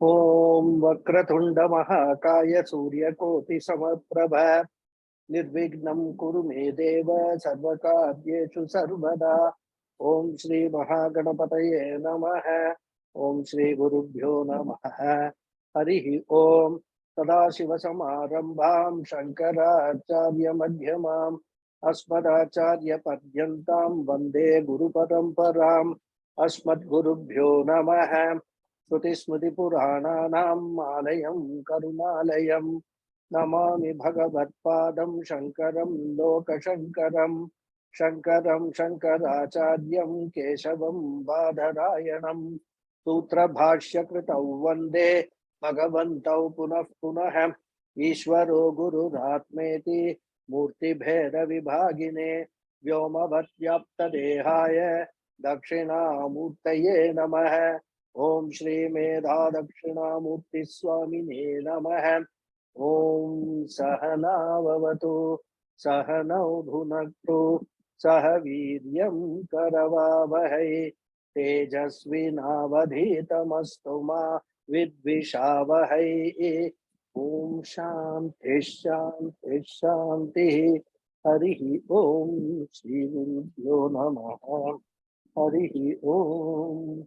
Om Vakratunda Mahakaya Suryakoti Samaprabha Nirvignam Kuru Me Deva Sarvakaryeshu Sarvada. Om Shri Mahaganapataye Namaha. Om Shri Gurubhyo Namaha. Harihi Om Sadashiva Samarambham Shankaracharya Madhyamam Asmadacharya Padyantam Vande Guru Paramparam. Asmad Gurubhyo Namaha. Shruti Smriti Purananam Alayam Karunalayam Namami Bhagavatpadam Shankaram Lokashankaram Shankaram Shankaracharyam Keshavam Badharayanam Sutra Bhashya Kritau Vande Bhagavantau Punah Punah Ishvaro Guru Ratmeti Murti Bheda Vibhagine Vyomavatyapta Dehaya Dakshina Murtaye Namaha Om Shri Medha Dakshina Murti Swamine Namaha Om Sahana Vavatu Sahanau Bhunaktu Sahaviryam Karavavahai Tejasvinavadhitamastuma Vidvishavahai Om Shanti Shanti Shanti Harihi Om Shri Gurubhyo Namaha Harihi Om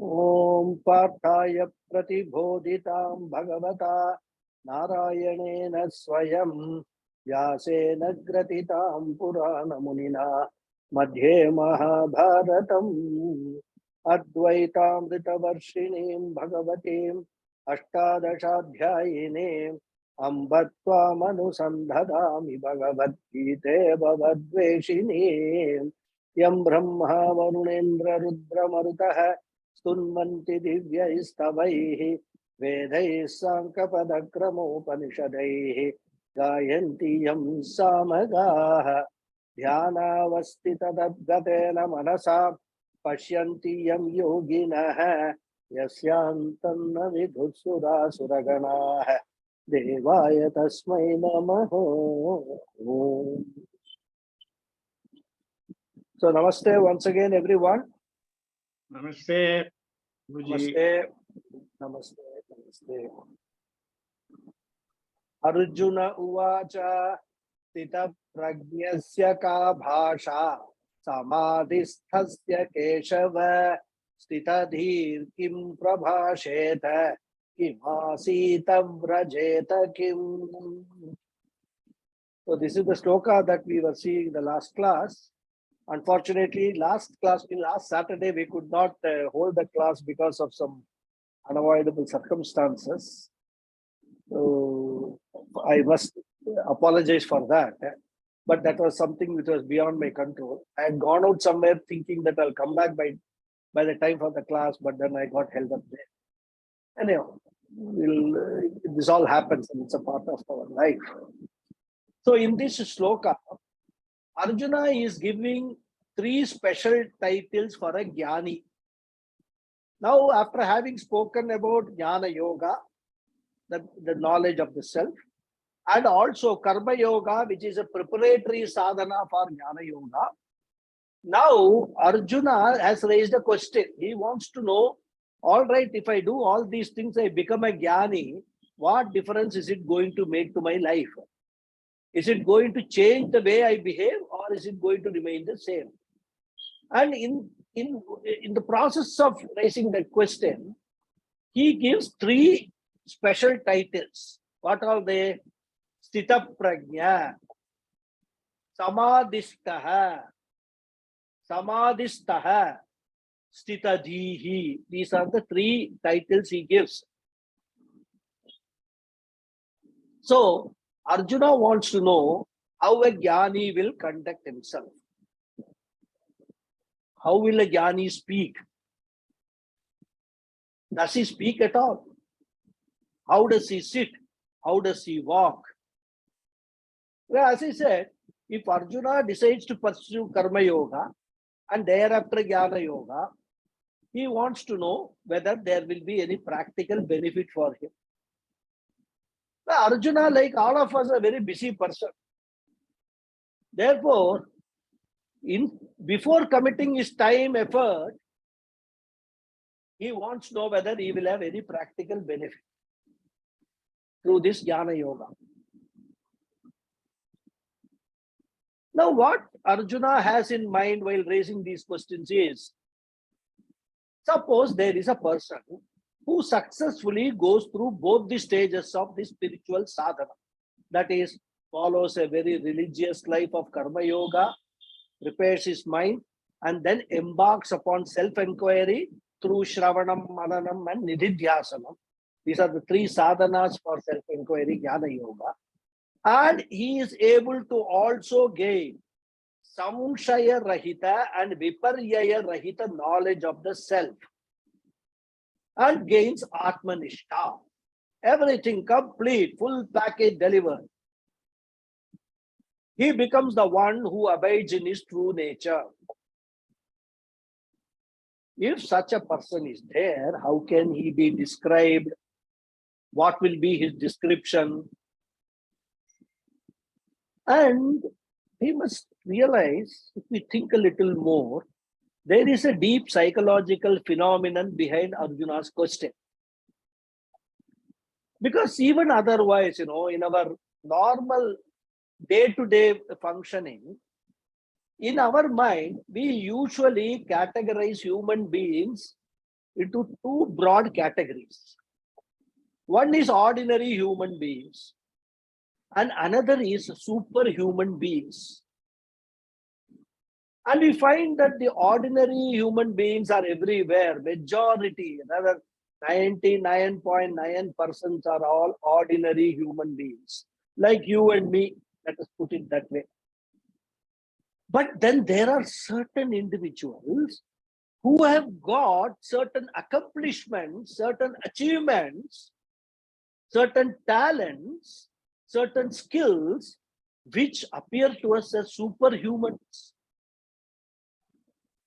Om Parthaya Pratibodhitam Bhagavata Narayanena Swayam Vyasena Gratitam Purana Munina Madhye Mahabharatam Advaitamrita Varshinim Bhagavatim Ashtadashadhyayinim Ambatvam Anusandhadami Bhagavad Gita Bhavadveshinim Yam Brahma Varunendra Rudra Marutaha Stunvanti Divyaistavaihi Vedai Sankapadakramopanishadaihi Gayanti Yam Samagaha Dhyanavastita Dadgatena Manasa Pashyanti Yam Yoginaha Yasyantanna Vidhutsura Suraganaha Devaya Tasmai Namaho. So, namaste once again, everyone. Namaste, Guruji. Namaste. Namaste. Namaste. Arjuna Uvacha Tita Prajnasya Ka Bhasha Samadhisthasya Keshava Stitadhir Kim Prabhasheta Kim Asita Vrajeta Kim. So, this is the sloka that we were seeing in the last class. Unfortunately, last Saturday, we could not hold the class because of some unavoidable circumstances. So I must apologize for that. But that was something which was beyond my control. I had gone out somewhere thinking that I'll come back by the time for the class, but then I got held up there. Anyhow, this all happens and it's a part of our life. So in this sloka, Arjuna is giving 3 special titles for a Jnani. Now, after having spoken about Jnana Yoga, the knowledge of the self, and also Karma Yoga, which is a preparatory sadhana for Jnana Yoga, now Arjuna has raised a question. He wants to know, all right, if I do all these things, I become a Jnani, what difference is it going to make to my life? Is it going to change the way I behave, or is it going to remain the same? And in the process of raising that question, he gives 3 special titles. What are they? Sthita Prajna, Samadhistaha, Stitadhihi. These are the 3 titles he gives. So, Arjuna wants to know how a Jnani will conduct himself. How will a Jnani speak? Does he speak at all? How does he sit? How does he walk? Well, as I said, if Arjuna decides to pursue Karma Yoga and thereafter Jnana Yoga, he wants to know whether there will be any practical benefit for him. Arjuna, like all of us, a very busy person. Therefore, before committing his time, effort, He wants to know whether he will have any practical benefit through this Jnana Yoga. Now, what Arjuna has in mind while raising these questions is, suppose there is a person who successfully goes through both the stages of the spiritual sadhana. That is, follows a very religious life of karma yoga, prepares his mind, and then embarks upon self-inquiry through Shravanam, Mananam, and Nididhyasanam. These are the three sadhanas for self-inquiry, Jnana Yoga. And he is able to also gain Samshaya Rahita and Viparyaya Rahita knowledge of the self, and gains Atmanishta. Everything complete, full package delivered. He becomes the one who abides in his true nature. If such a person is there, how can he be described? What will be his description? And we must realize, if we think a little more, there is a deep psychological phenomenon behind Arjuna's question. Because even otherwise, in our normal day-to-day functioning, in our mind, we usually categorize human beings into two broad categories. One is ordinary human beings, and another is superhuman beings. And we find that the ordinary human beings are everywhere. Majority, rather 99.9% are all ordinary human beings, like you and me. Let us put it that way. But then there are certain individuals who have got certain accomplishments, certain achievements, certain talents, certain skills, which appear to us as superhumans.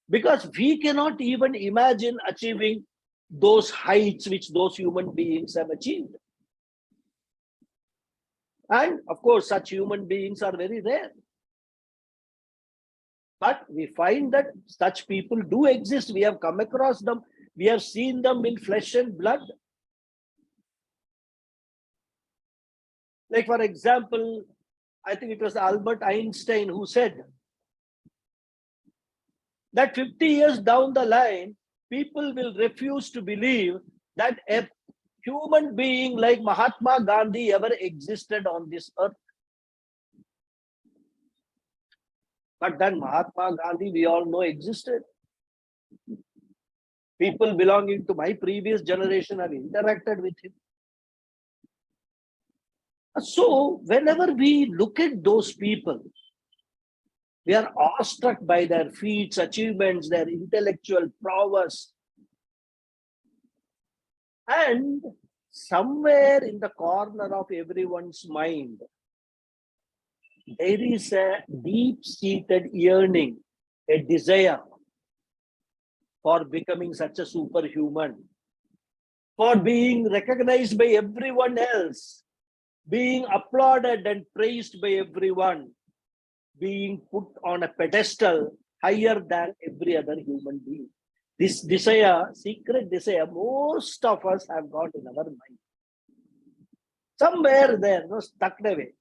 Because we cannot even imagine achieving those heights which those human beings have achieved. And of course, such human beings are very rare. But we find that such people do exist. We have come across them. We have seen them in flesh and blood. Like, for example, I think it was Albert Einstein who said that 50 years down the line, people will refuse to believe that a human being like Mahatma Gandhi ever existed on this earth. But then Mahatma Gandhi, we all know, existed. People belonging to my previous generation have interacted with him. So whenever we look at those people, we are awestruck by their feats, achievements, their intellectual prowess. And somewhere in the corner of everyone's mind, there is a deep-seated yearning, a desire for becoming such a superhuman, for being recognized by everyone else, being applauded and praised by everyone, being put on a pedestal higher than every other human being. This desire, secret desire, most of us have got in our mind. Somewhere there, tucked away.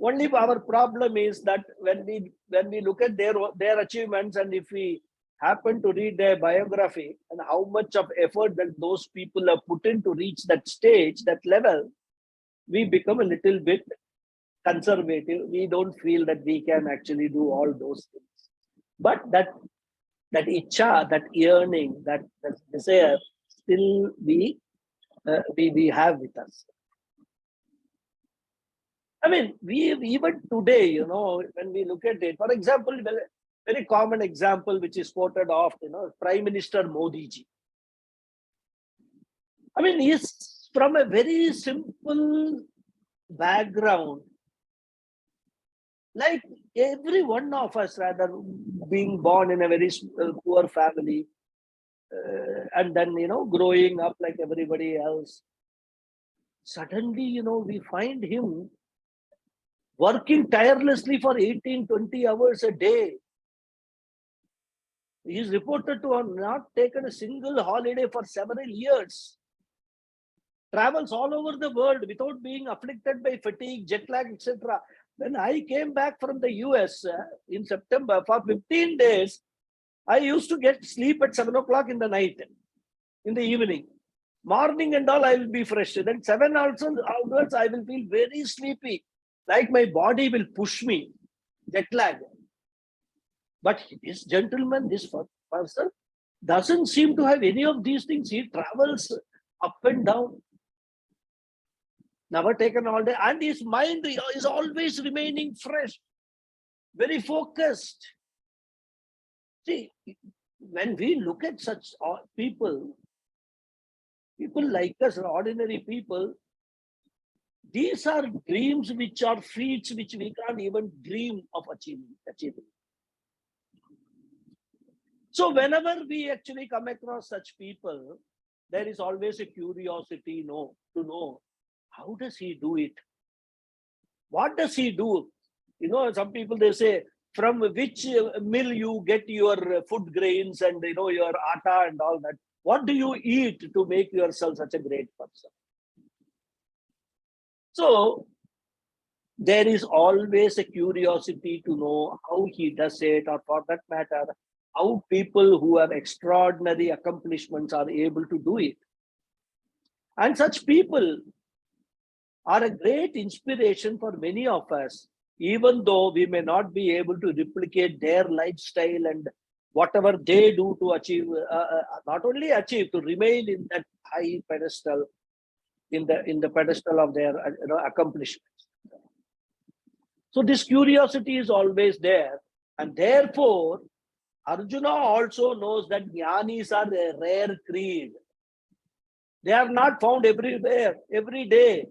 Only our problem is that when we look at their achievements, and if we happen to read their biography and how much of effort that those people have put in to reach that stage, that level, we become a little bit conservative. We don't feel that we can actually do all those things. But that icha, that yearning, that desire, still we have with us. I mean, we even today, when we look at it, for example, very common example which is quoted often, Prime Minister Modi ji. I mean, he's from a very simple background, like every one of us, rather, being born in a very poor family, and then, growing up like everybody else. Suddenly, we find him working tirelessly for 18-20 hours a day. He is reported to have not taken a single holiday for several years. Travels all over the world without being afflicted by fatigue, jet lag, etc. When I came back from the US in September for 15 days, I used to get sleep at 7 o'clock in the night, in the evening. Morning and all, I will be fresh. Then 7 also onwards, I will feel very sleepy, like my body will push me, jet lag. But this gentleman, this person, doesn't seem to have any of these things. He travels up and down, never taken all day, and his mind is always remaining fresh, very focused. See, when we look at such people like us, ordinary people, these are dreams which are feats which we can't even dream of achieving. So whenever we actually come across such people, there is always a curiosity to know how does he do it? What does he do? Some people, they say, from which mill you get your food grains and your atta and all that. What do you eat to make yourself such a great person? So there is always a curiosity to know how he does it, or for that matter, how people who have extraordinary accomplishments are able to do it. And such people are a great inspiration for many of us, even though we may not be able to replicate their lifestyle and whatever they do to achieve, not only achieve, to remain in that high pedestal, in the pedestal of their accomplishments. So this curiosity is always there, and therefore Arjuna also knows that jnanis are a rare creed. They are not found everywhere, every day.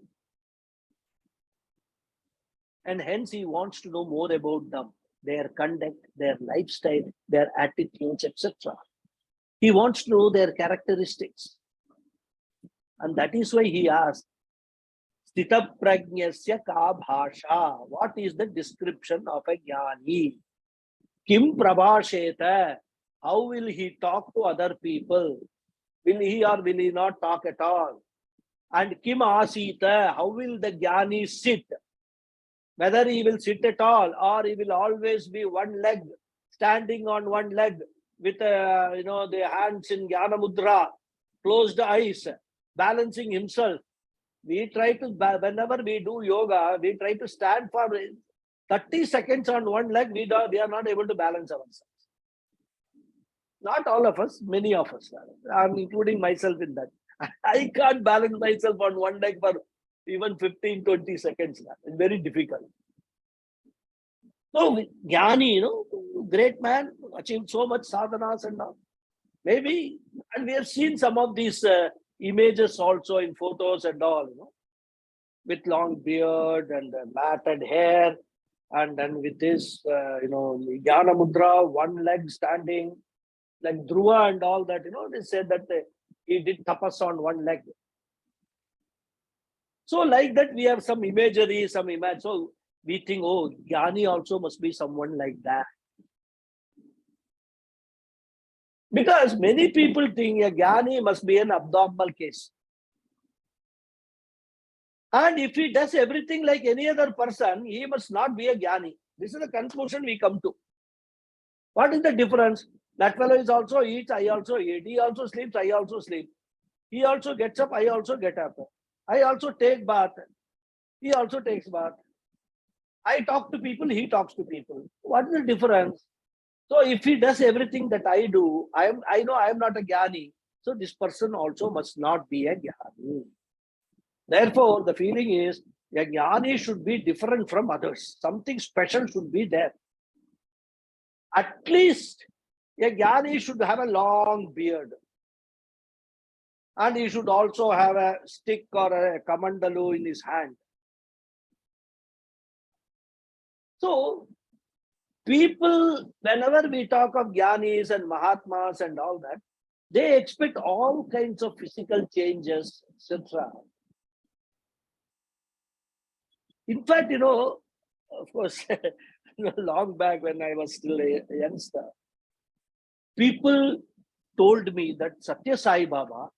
And hence he wants to know more about them, their conduct, their lifestyle, their attitudes, etc. He wants to know their characteristics. And that is why he asked, Sthita prajnasya ka bhasha. What is the description of a jnani? Kim prabhasheta. How will he talk to other people? Will he or will he not talk at all? And kim asita. How will the jnani sit? Whether he will sit at all or he will always be one leg, standing on one leg with the hands in jnana mudra, closed eyes, balancing himself. We try to, whenever we do yoga, we try to stand for 30 seconds on one leg. We are not able to balance ourselves. Not all of us, many of us. I'm including myself in that. I can't balance myself on one leg for even 15, 20 seconds. It's very difficult. So, Jnani, great man, achieved so much sadhanas and all. Maybe, and we have seen some of these images also in photos and all, with long beard and matted hair, and then with this, Jnana Mudra, one leg standing, like Dhruva and all that, they said that he did tapas on one leg. So like that, we have some imagery, some image. So we think, oh, Jnani also must be someone like that. Because many people think a Jnani must be an abnormal case. And if he does everything like any other person, he must not be a Jnani. This is the conclusion we come to. What is the difference? That fellow is also eats, I also eat. He also sleeps, I also sleep. He also gets up, I also get up. I also take bath. He also takes bath. I talk to people, he talks to people. What is the difference? So if he does everything that I do, I know I am not a Jnani. So this person also must not be a Jnani. Therefore, the feeling is a Jnani should be different from others. Something special should be there. At least a Jnani should have a long beard. And he should also have a stick or a kamandalu in his hand. So, people, whenever we talk of Jnanis and Mahatmas and all that, they expect all kinds of physical changes, etc. In fact, of course, long back when I was still a youngster, People told me that Satya Sai Baba,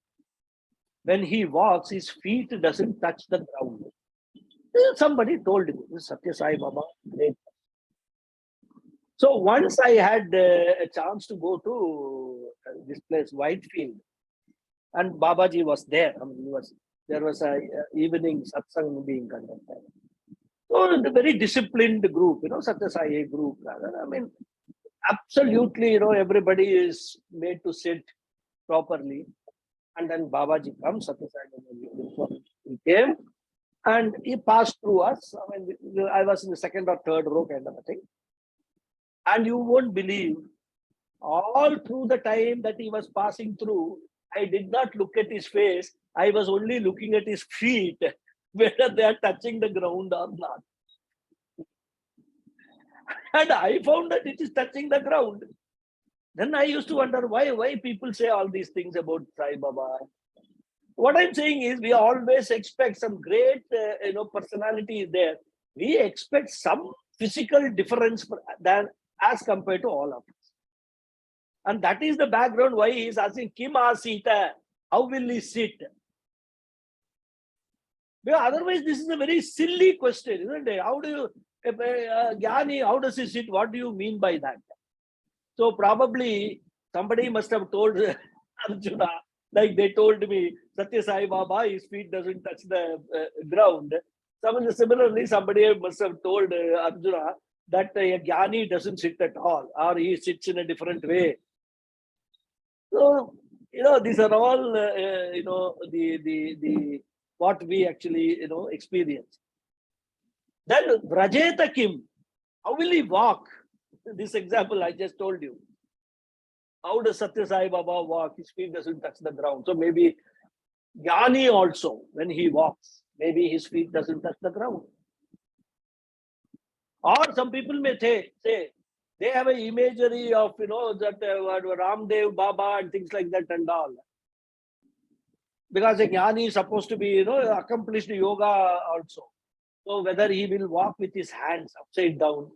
when he walks, his feet doesn't touch the ground. Somebody told me, this is Satya Sai Baba. Great. So once I had a chance to go to this place, Whitefield, and Babaji was there. I mean, there was a evening satsang being conducted. So the very disciplined group, Satya Sai group. I mean, absolutely, everybody is made to sit properly. And then Babaji comes, Satya Sai. He came and he passed through us. I mean, I was in the second or third row kind of a thing. And you won't believe, all through the time that he was passing through, I did not look at his face. I was only looking at his feet, whether they are touching the ground or not. And I found that it is touching the ground. Then I used to wonder why people say all these things about Sai Baba. What I'm saying is, we always expect some great, personality there. We expect some physical difference than as compared to all of us. And that is the background why he is asking, Kim Asita? How will he sit? Because otherwise, this is a very silly question, isn't it? How do you, Jnani, how does he sit? What do you mean by that? So probably somebody must have told Arjuna, like they told me, Satya Sai Baba, his feet doesn't touch the ground. Similarly, somebody must have told Arjuna that a Jnani doesn't sit at all, or he sits in a different way. So, these are all, the what we actually, experience. Then Vrajeta Kim, how will he walk? This example I just told you. How does Satya Sai Baba walk? His feet doesn't touch the ground. So maybe Jnani also, when he walks, maybe his feet doesn't touch the ground. Or some people may say, they have an imagery of, that Ramdev Baba and things like that and all. Because a Jnani is supposed to be, accomplished yoga also. So whether he will walk with his hands upside down.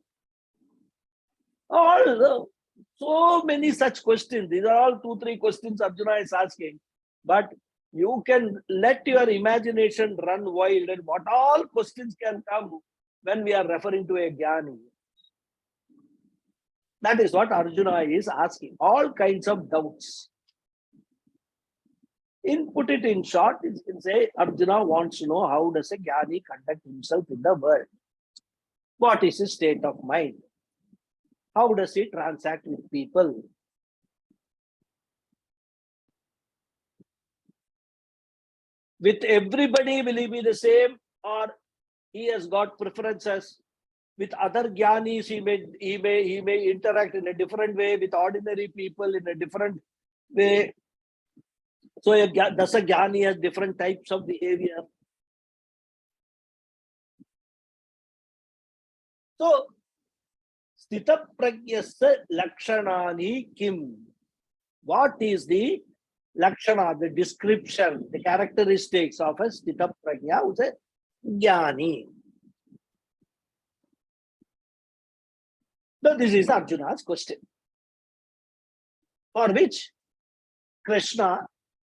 So many such questions. These are all 2-3 questions Arjuna is asking. But you can let your imagination run wild, and what all questions can come when we are referring to a Jnani. That is what Arjuna is asking. All kinds of doubts. Put it in short, you can say Arjuna wants to know, how does a Jnani conduct himself in the world? What is his state of mind? How does he transact with people? With everybody, will he be the same, or he has got preferences? With other Jnanis, he may interact in a different way. With ordinary people, in a different way. So does a Jnani has different types of behavior? So, Sthita Pragyasya Lakshanani Kim? What is the Lakshana, the description, the characteristics of a Sthita Prajna, who is a Jnani? So this is Arjuna's question, for which Krishna,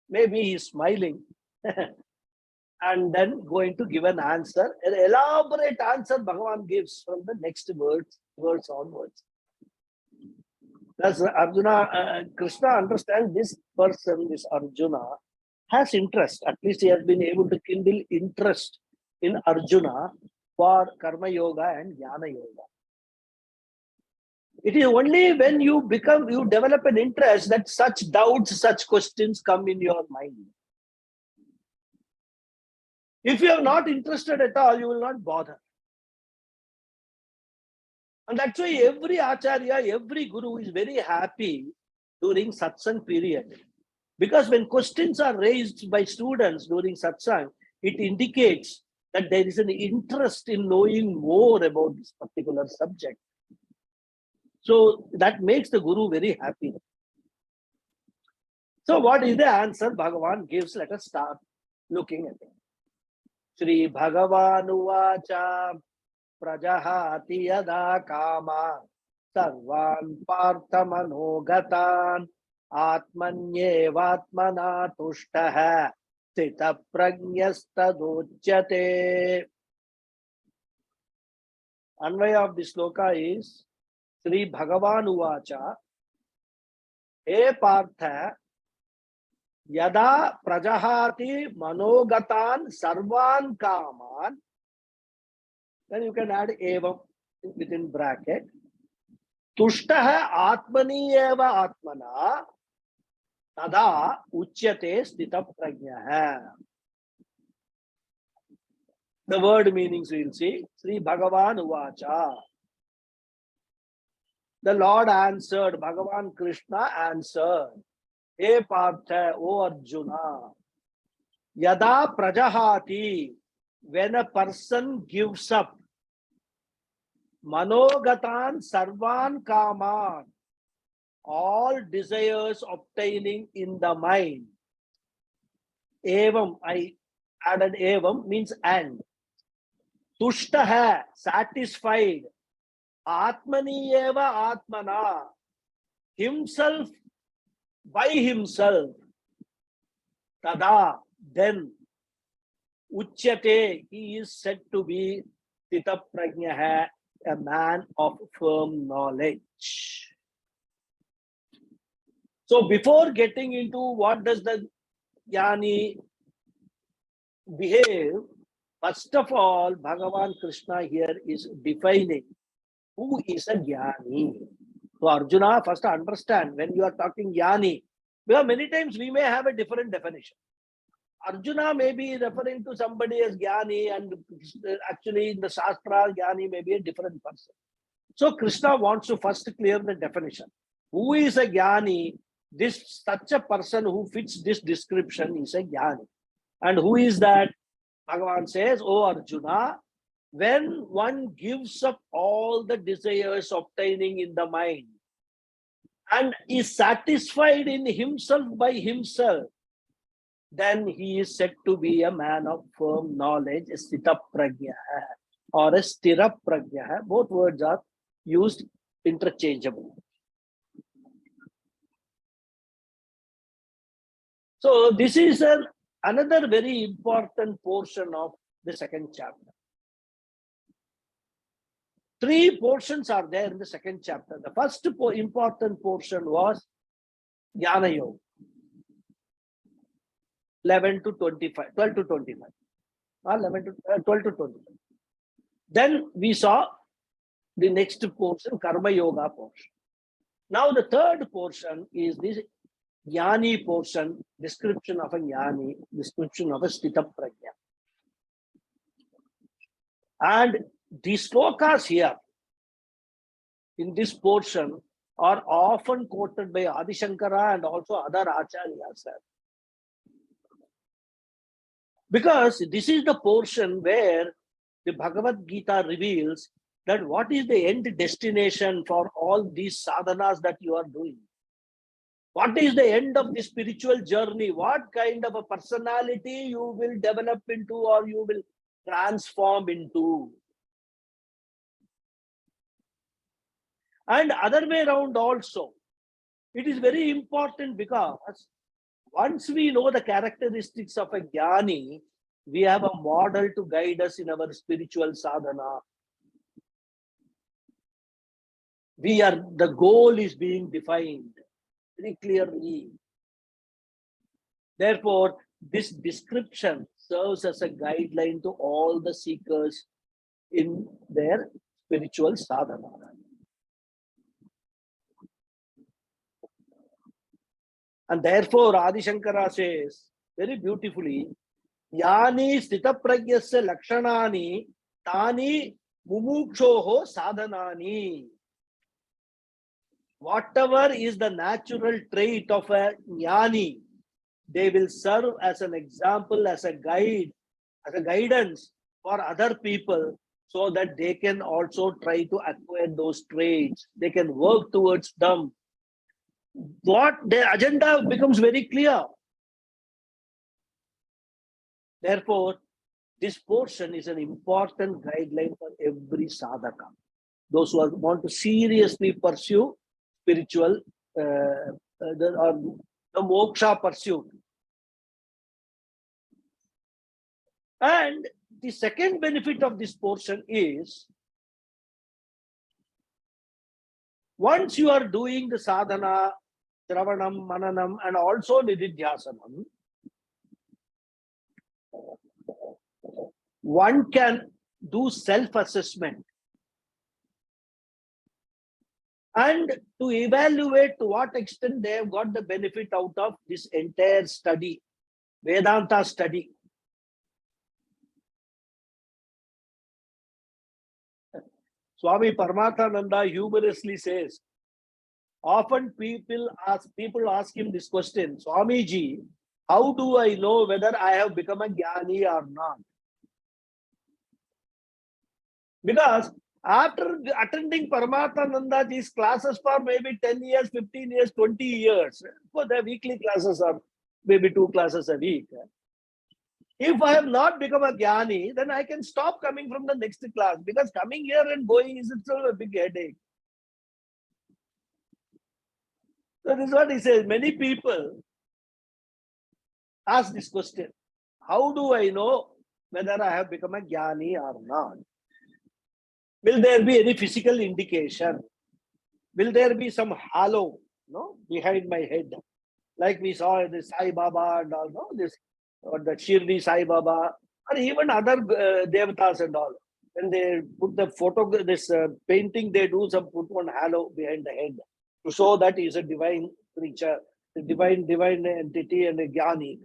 maybe he is smiling and then going to give an answer, an elaborate answer Bhagavan gives from the next words onwards. Thus Arjuna, Krishna understands this person, this Arjuna, has interest. At least he has been able to kindle interest in Arjuna for Karma Yoga and Jnana Yoga. It is only when you develop an interest that such doubts, such questions come in your mind. If you are not interested at all, you will not bother. And that's why every Acharya, every Guru is very happy during satsang period. Because when questions are raised by students during satsang, it indicates that there is an interest in knowing more about this particular subject. So that makes the Guru very happy. So what is the answer Bhagavan gives? Let us start looking at it. Shri Bhagavan Uvacha Prajahati Yada Kama sarvan partha manogatan atmanyevatmana tushtaha sthita prajnastadochyate. Anvaya of this sloka is Sri Bhagavan Uvacha. He Partha, Yada Prajahati Manogatan Sarvan Kaman. Then you can add Evam within bracket. Tushtaha Atmani Eva Atmana Tada Uchyate Sthita Prajnaha. The word meanings we will see. Sri Bhagavan Uvacha. The Lord answered, Bhagavan Krishna answered, He Partha, O Arjuna, Yada Prajahati, when a person gives up, Manogatan Sarvan Kaman, all desires obtaining in the mind. Evam, I added Evam, means and. Tushtaha, satisfied. Atmani eva atmana, himself by himself. Tada, then. Uchyate, he is said to be Sthita Prajnaha, a man of firm knowledge. So before getting into what does the Jnani behave, first of all, Bhagavan Krishna here is defining who is a Jnani. So Arjuna, first understand when you are talking Jnani, because many times we may have a different definition. Arjuna may be referring to somebody as Jnani, and actually in the Shastra, Jnani may be a different person. So Krishna wants to first clear the definition. Who is a Jnani? This such a person who fits this description is a Jnani. And who is that? Bhagavan says, O Arjuna, when one gives up all the desires obtaining in the mind and is satisfied in himself by himself, then he is said to be a man of firm knowledge, a sthita prajna or a sthira prajna. Both words are used interchangeably. So this is another very important portion of the second chapter. Three portions are there in the second chapter. The first important portion was Jnana Yoga, 11 to 25, 12 to 25, 11 to 12 to 25. Then we saw the next portion, Karma Yoga portion. Now the third portion is this Jnani portion, description of a Jnani, description of a Sthita Prajna. And these slokas here in this portion are often quoted by Adi Shankara and also other Acharyas. Because this is the portion where the Bhagavad Gita reveals that what is the end destination for all these sadhanas that you are doing. What is the end of the spiritual journey? What kind of a personality you will develop into or you will transform into? And other way around also. It is very important because once we know the characteristics of a Jnani, we have a model to guide us in our spiritual sadhana. The goal is being defined very clearly. Therefore, this description serves as a guideline to all the seekers in their spiritual sadhana. And therefore, Adi Shankara says very beautifully, Yani sthita pragyasya lakshanani tani mumukshoho sadhanani. Whatever is the natural trait of a Jnani, they will serve as an example, as a guide, as a guidance for other people so that they can also try to acquire those traits. They can work towards them. What their agenda becomes very clear. Therefore, this portion is an important guideline for every sadhaka. those who want to seriously pursue spiritual or the moksha pursuit. And the second benefit of this portion is, once you are doing the sadhana, Shravanam, Mananam, and also Nididhyasanam, one can do self-assessment and to evaluate to what extent they have got the benefit out of this entire study, Vedanta study. Swami Paramathananda humorously says, often people ask him this question, Swamiji, how do I know whether I have become a jnani or not? Because after attending Paramathanandaji's classes for maybe 10 years, 15 years, 20 years, for the weekly classes or maybe 2 classes a week, if I have not become a jnani, then I can stop coming from the next class, because coming here and going is itself a big headache. So this is what he says. Many people ask this question, how do I know whether I have become a jnani or not? Will there be any physical indication? Will there be some halo, behind my head? Like we saw the Sai Baba and all, this, or the Shirdi Sai Baba, or even other devatas and all. When they put the photo, this painting, they do some put one halo behind the head to show that he is a divine creature, a divine entity and a jnani.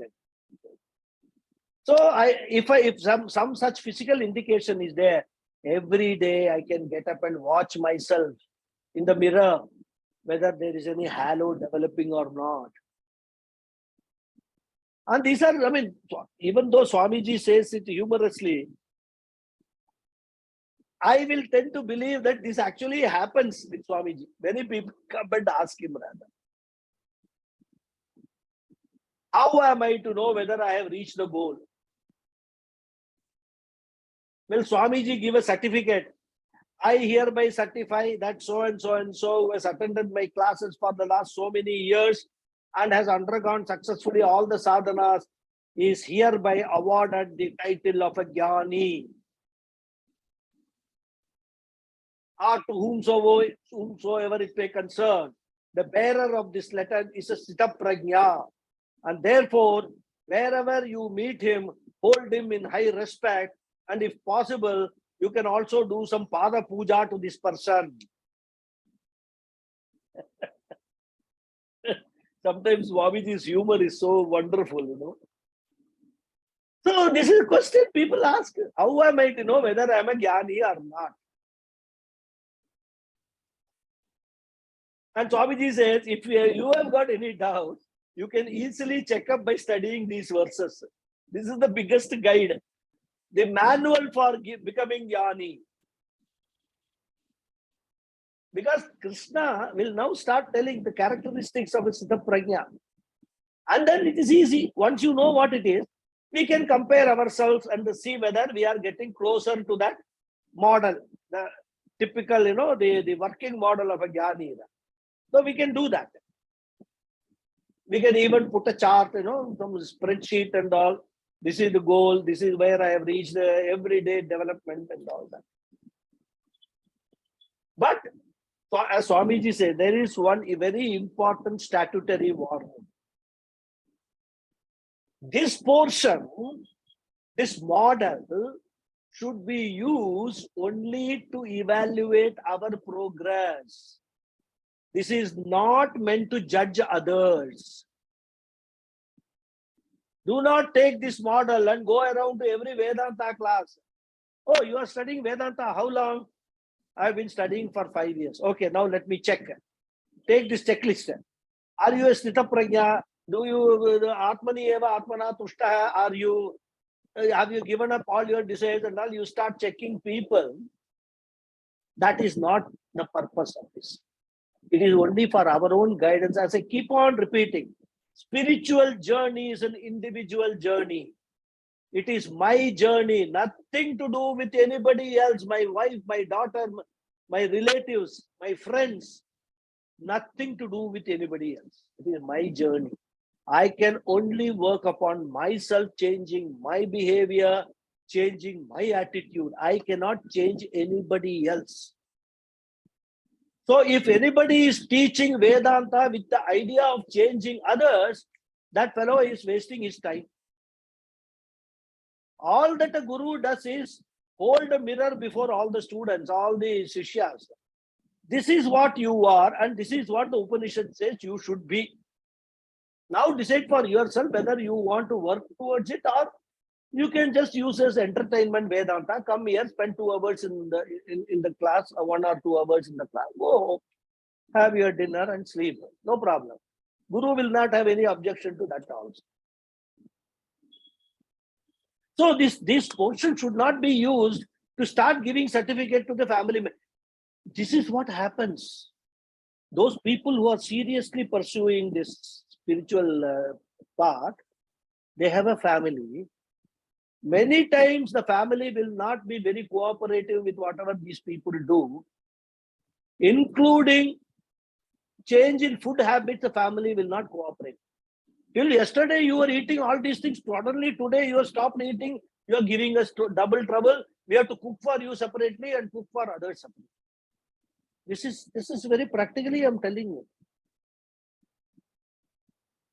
So if some such physical indication is there, every day I can get up and watch myself in the mirror, whether there is any halo developing or not. And these are, even though Swamiji says it humorously, I will tend to believe that this actually happens with Swamiji. Many people come and ask him rather, how am I to know whether I have reached the goal? Will Swamiji give a certificate? I hereby certify that so and so and so who has attended my classes for the last so many years and has undergone successfully all the sadhanas is hereby awarded the title of a jnani. Or to whomsoever it may concern, the bearer of this letter is a Sthita Prajna. And therefore, wherever you meet him, hold him in high respect. And if possible, you can also do some Pada Puja to this person. Sometimes Swamiji's humor is so wonderful, So this is a question people ask. How am I to know whether I am a jnani or not? And Swamiji says, if you have got any doubt, you can easily check up by studying these verses. This is the biggest guide. The manual for becoming jnani. Because Krishna will now start telling the characteristics of a Sthita Prajna. And then it is easy. Once you know what it is, we can compare ourselves and see whether we are getting closer to that model, the typical, the working model of a jnani. So we can do that. We can even put a chart, some spreadsheet and all. This is the goal. This is where I have reached the everyday development and all that. But as Swamiji said, there is one very important statutory warning. This portion, this model should be used only to evaluate our progress. This is not meant to judge others. Do not take this model and go around to every Vedanta class. Oh, you are studying Vedanta. How long? I've been studying for 5 years. Okay, now let me check. Take this checklist. Are you a Sthita Prajna? Do you Atmani eva Atmana Tushta? Are you have you given up all your desires and all? You start checking people. That is not the purpose of this. It is only for our own guidance. As I keep on repeating, spiritual journey is an individual journey. It is my journey, nothing to do with anybody else, my wife, my daughter, my relatives, my friends, nothing to do with anybody else. It is my journey. I can only work upon myself, changing my behavior, changing my attitude. I cannot change anybody else. So if anybody is teaching Vedanta with the idea of changing others, that fellow is wasting his time. All that a guru does is hold a mirror before all the students, all the sishyas. This is what you are, and this is what the Upanishad says you should be. Now decide for yourself whether you want to work towards it, or you can just use as entertainment Vedanta. Come here, spend 2 hours in the class, 1 or 2 hours in the class. Go home, have your dinner and sleep. No problem. Guru will not have any objection to that also. So this portion should not be used to start giving certificate to the family. This is what happens. Those people who are seriously pursuing this spiritual path, they have a family. Many times the family will not be very cooperative with whatever these people do, including change in food habits. The family will not cooperate. Till yesterday you were eating all these things. Suddenly today you have stopped eating. You are giving us double trouble. We have to cook for you separately and cook for others separately. This is very practically, I'm telling you.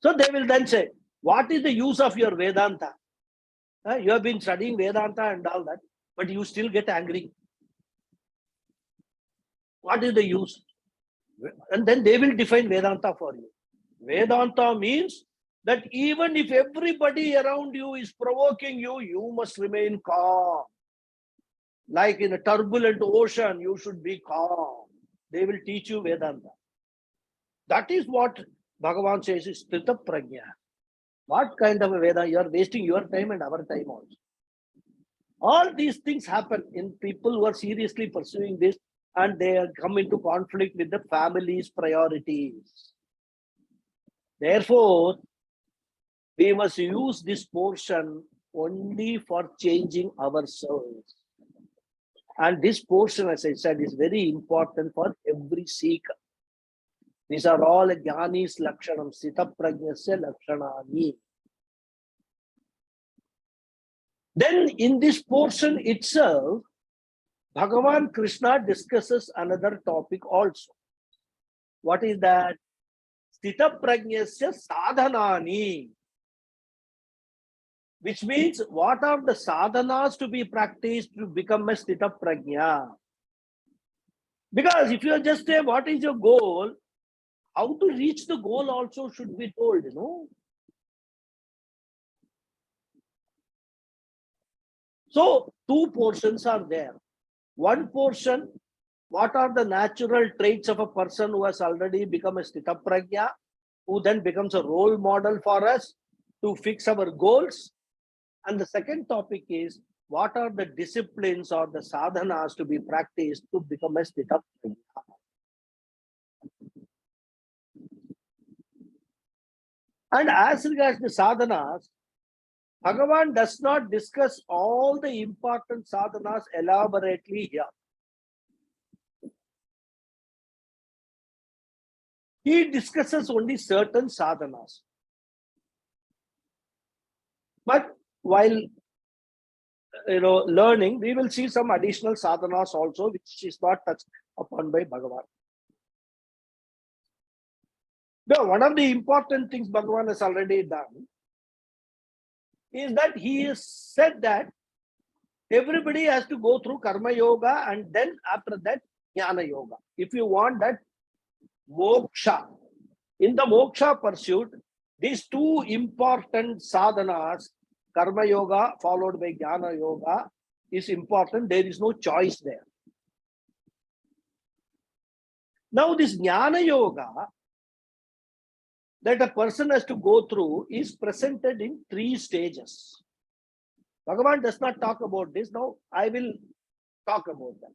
So they will then say, what is the use of your Vedanta? You have been studying Vedanta and all that, but you still get angry. What is the use? And then they will define Vedanta for you. Vedanta means that even if everybody around you is provoking you, you must remain calm. Like in a turbulent ocean, you should be calm. They will teach you Vedanta. That is what Bhagavan says is Sthita Prajna. What kind of a Vedanta? You are wasting your time and our time also. All these things happen in people who are seriously pursuing this, and they come into conflict with the family's priorities. Therefore, we must use this portion only for changing ourselves. And this portion, as I said, is very important for every seeker. These are all Jnani's Lakshanam, Sthita Prajnasya Lakshanani. Then in this portion itself, Bhagavan Krishna discusses another topic also. What is that? Sthita Prajnasya Sadhanani. Which means, what are the sadhanas to be practiced to become a Sthita Prajna? Because if you just say, what is your goal? How to reach the goal also should be told, you know. So, 2 portions are there. One portion, what are the natural traits of a person who has already become a Sthita Prajna, who then becomes a role model for us to fix our goals. And the second topic is, what are the disciplines or the sadhanas to be practiced to become a Sthita Prajna? And as regards the sadhanas, Bhagavan does not discuss all the important sadhanas elaborately here. He discusses only certain sadhanas. But while learning, we will see some additional sadhanas also, which is not touched upon by Bhagavan. Now, one of the important things Bhagavan has already done is that he has said that everybody has to go through Karma Yoga and then after that Jnana Yoga. If you want that moksha, in the moksha pursuit, these 2 important sadhanas, Karma Yoga followed by Jnana Yoga, is important. There is no choice there. Now this Jnana Yoga that a person has to go through is presented in 3 stages. Bhagavan does not talk about this. Now I will talk about that.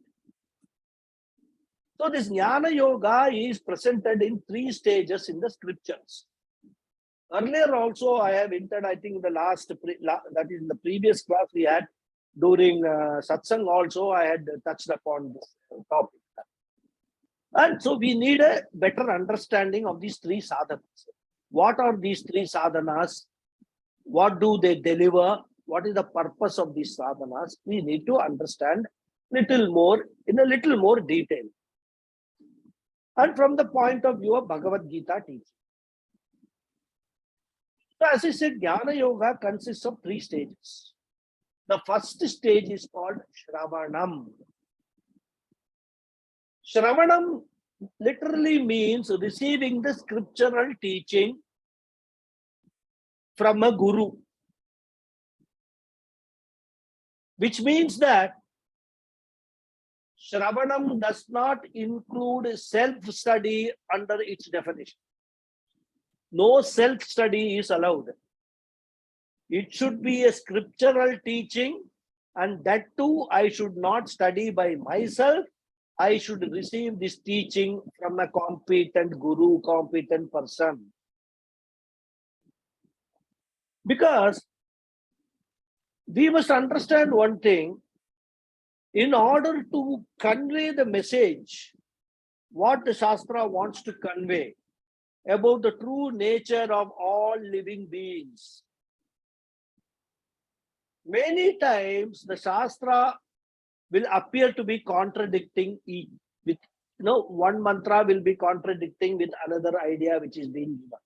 So this Jnana Yoga is presented in 3 stages in the scriptures. Earlier also I have entered, I think that is in the previous class we had during satsang also, I had touched upon this topic. And so we need a better understanding of these three sadhanas. What are these three sadhanas? What do they deliver? What is the purpose of these sadhanas? We need to understand little more in a little more detail. And from the point of view of Bhagavad Gita teaching. So as I said, Jnana Yoga consists of three stages. The first stage is called Shravanam. Shravanam literally means receiving the scriptural teaching from a guru, which means that Shravanam does not include self-study under its definition. No self-study is allowed. It should be a scriptural teaching, and that too I should not study by myself. I should receive this teaching from a competent guru, competent person. Because we must understand one thing, in order to convey the message, what the Shastra wants to convey about the true nature of all living beings. Many times the Shastra will appear to be contradicting each, with one mantra will be contradicting with another idea which is being given.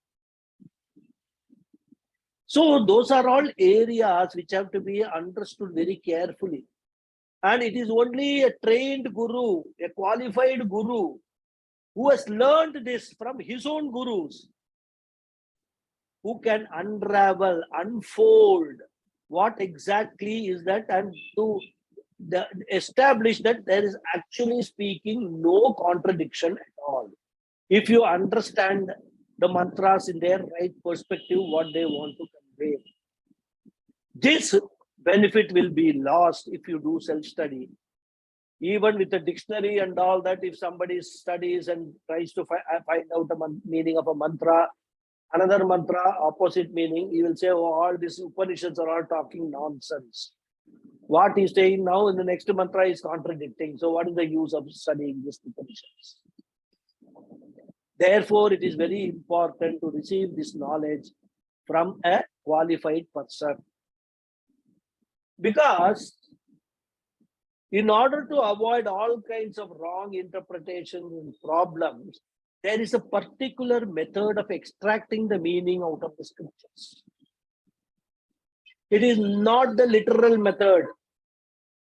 So those are all areas which have to be understood very carefully. And it is only a trained guru, a qualified guru, who has learned this from his own gurus, who can unravel, unfold what exactly is that, and to establish that there is actually speaking no contradiction at all. If you understand the mantras in their right perspective, what they want to convey. This benefit will be lost if you do self-study. Even with a dictionary and all that, if somebody studies and tries to find out the meaning of a mantra, another mantra, opposite meaning, he will say, oh, all these Upanishads are all talking nonsense. What he's saying now in the next mantra is contradicting. So what is the use of studying these Upanishads? Therefore, it is very important to receive this knowledge from a qualified person. Because in order to avoid all kinds of wrong interpretations and problems, there is a particular method of extracting the meaning out of the scriptures. It is not the literal method.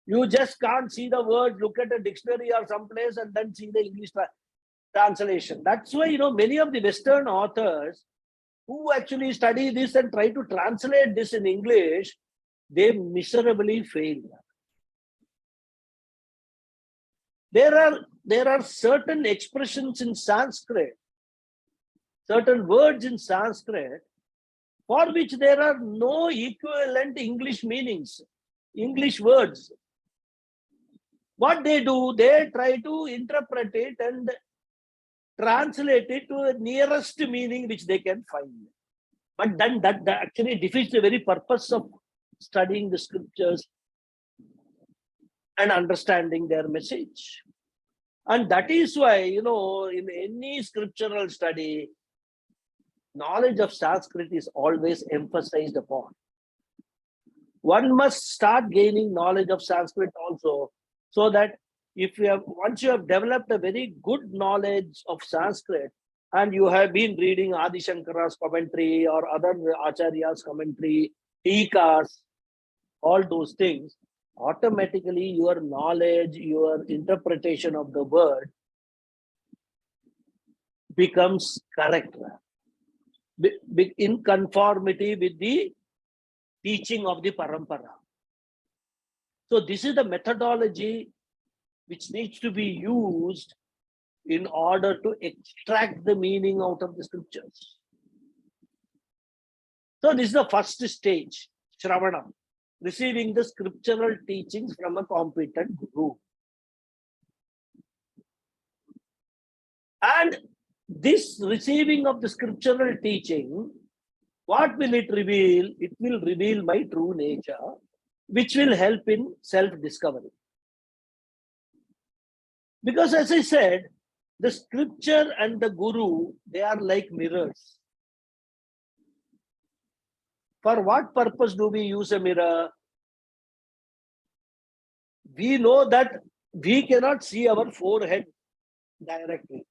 You just can't see the word, look at a dictionary or someplace and then see the English translation. That's why, many of the Western authors who actually study this and try to translate this in English, they miserably fail. There are certain expressions in Sanskrit, certain words in Sanskrit, for which there are no equivalent English meanings, English words. What they do, they try to interpret it and translate it to the nearest meaning which they can find. But then that actually defeats the very purpose of studying the scriptures and understanding their message. And that is why, in any scriptural study, knowledge of Sanskrit is always emphasized upon. One must start gaining knowledge of Sanskrit also, so that once you have developed a very good knowledge of Sanskrit, and you have been reading Adi Shankara's commentary or other Acharya's commentary, Tikas, all those things, automatically your knowledge, your interpretation of the word becomes correct, in conformity with the teaching of the parampara. So this is the methodology which needs to be used in order to extract the meaning out of the scriptures. So this is the first stage, Shravanam, receiving the scriptural teachings from a competent guru. And this receiving of the scriptural teaching, what will it reveal? It will reveal my true nature, which will help in self-discovery. Because as I said, The scripture and the guru, they are like mirrors. For what purpose do we use a mirror? We know that we cannot see our forehead directly,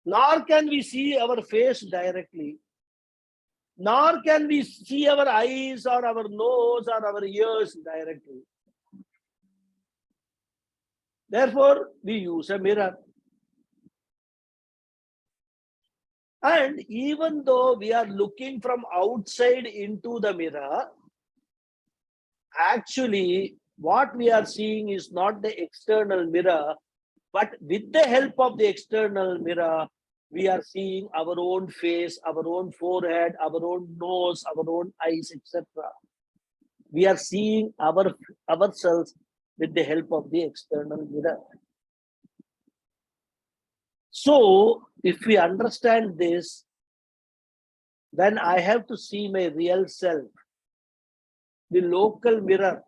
nor can we see our face directly, nor can we see our eyes or our nose or our ears directly. Therefore, we use a mirror. And even though we are looking from outside into the mirror, actually, what we are seeing is not the external mirror, but with the help of the external mirror, we are seeing our own face, our own forehead, our own nose, our own eyes, etc. We are seeing ourselves with the help of the external mirror. So, if we understand this, then I have to see my real self. The local mirror,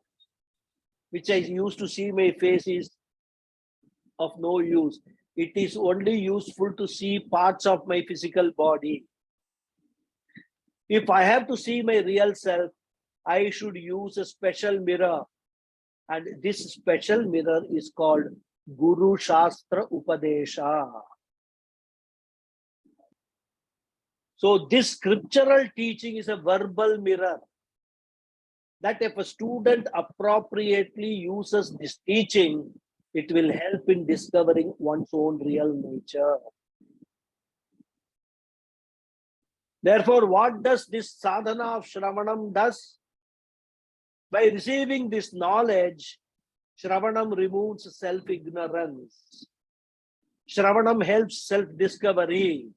which I used to see my face, is of no use. It is only useful to see parts of my physical body. If I have to see my real self, I should use a special mirror. And this special mirror is called Guru Shastra Upadesha. So this scriptural teaching is a verbal mirror. That if a student appropriately uses this teaching, it will help in discovering one's own real nature. Therefore, what does this sadhana of Shravanam does? By receiving this knowledge, Shravanam removes self-ignorance. Shravanam helps self-discovery.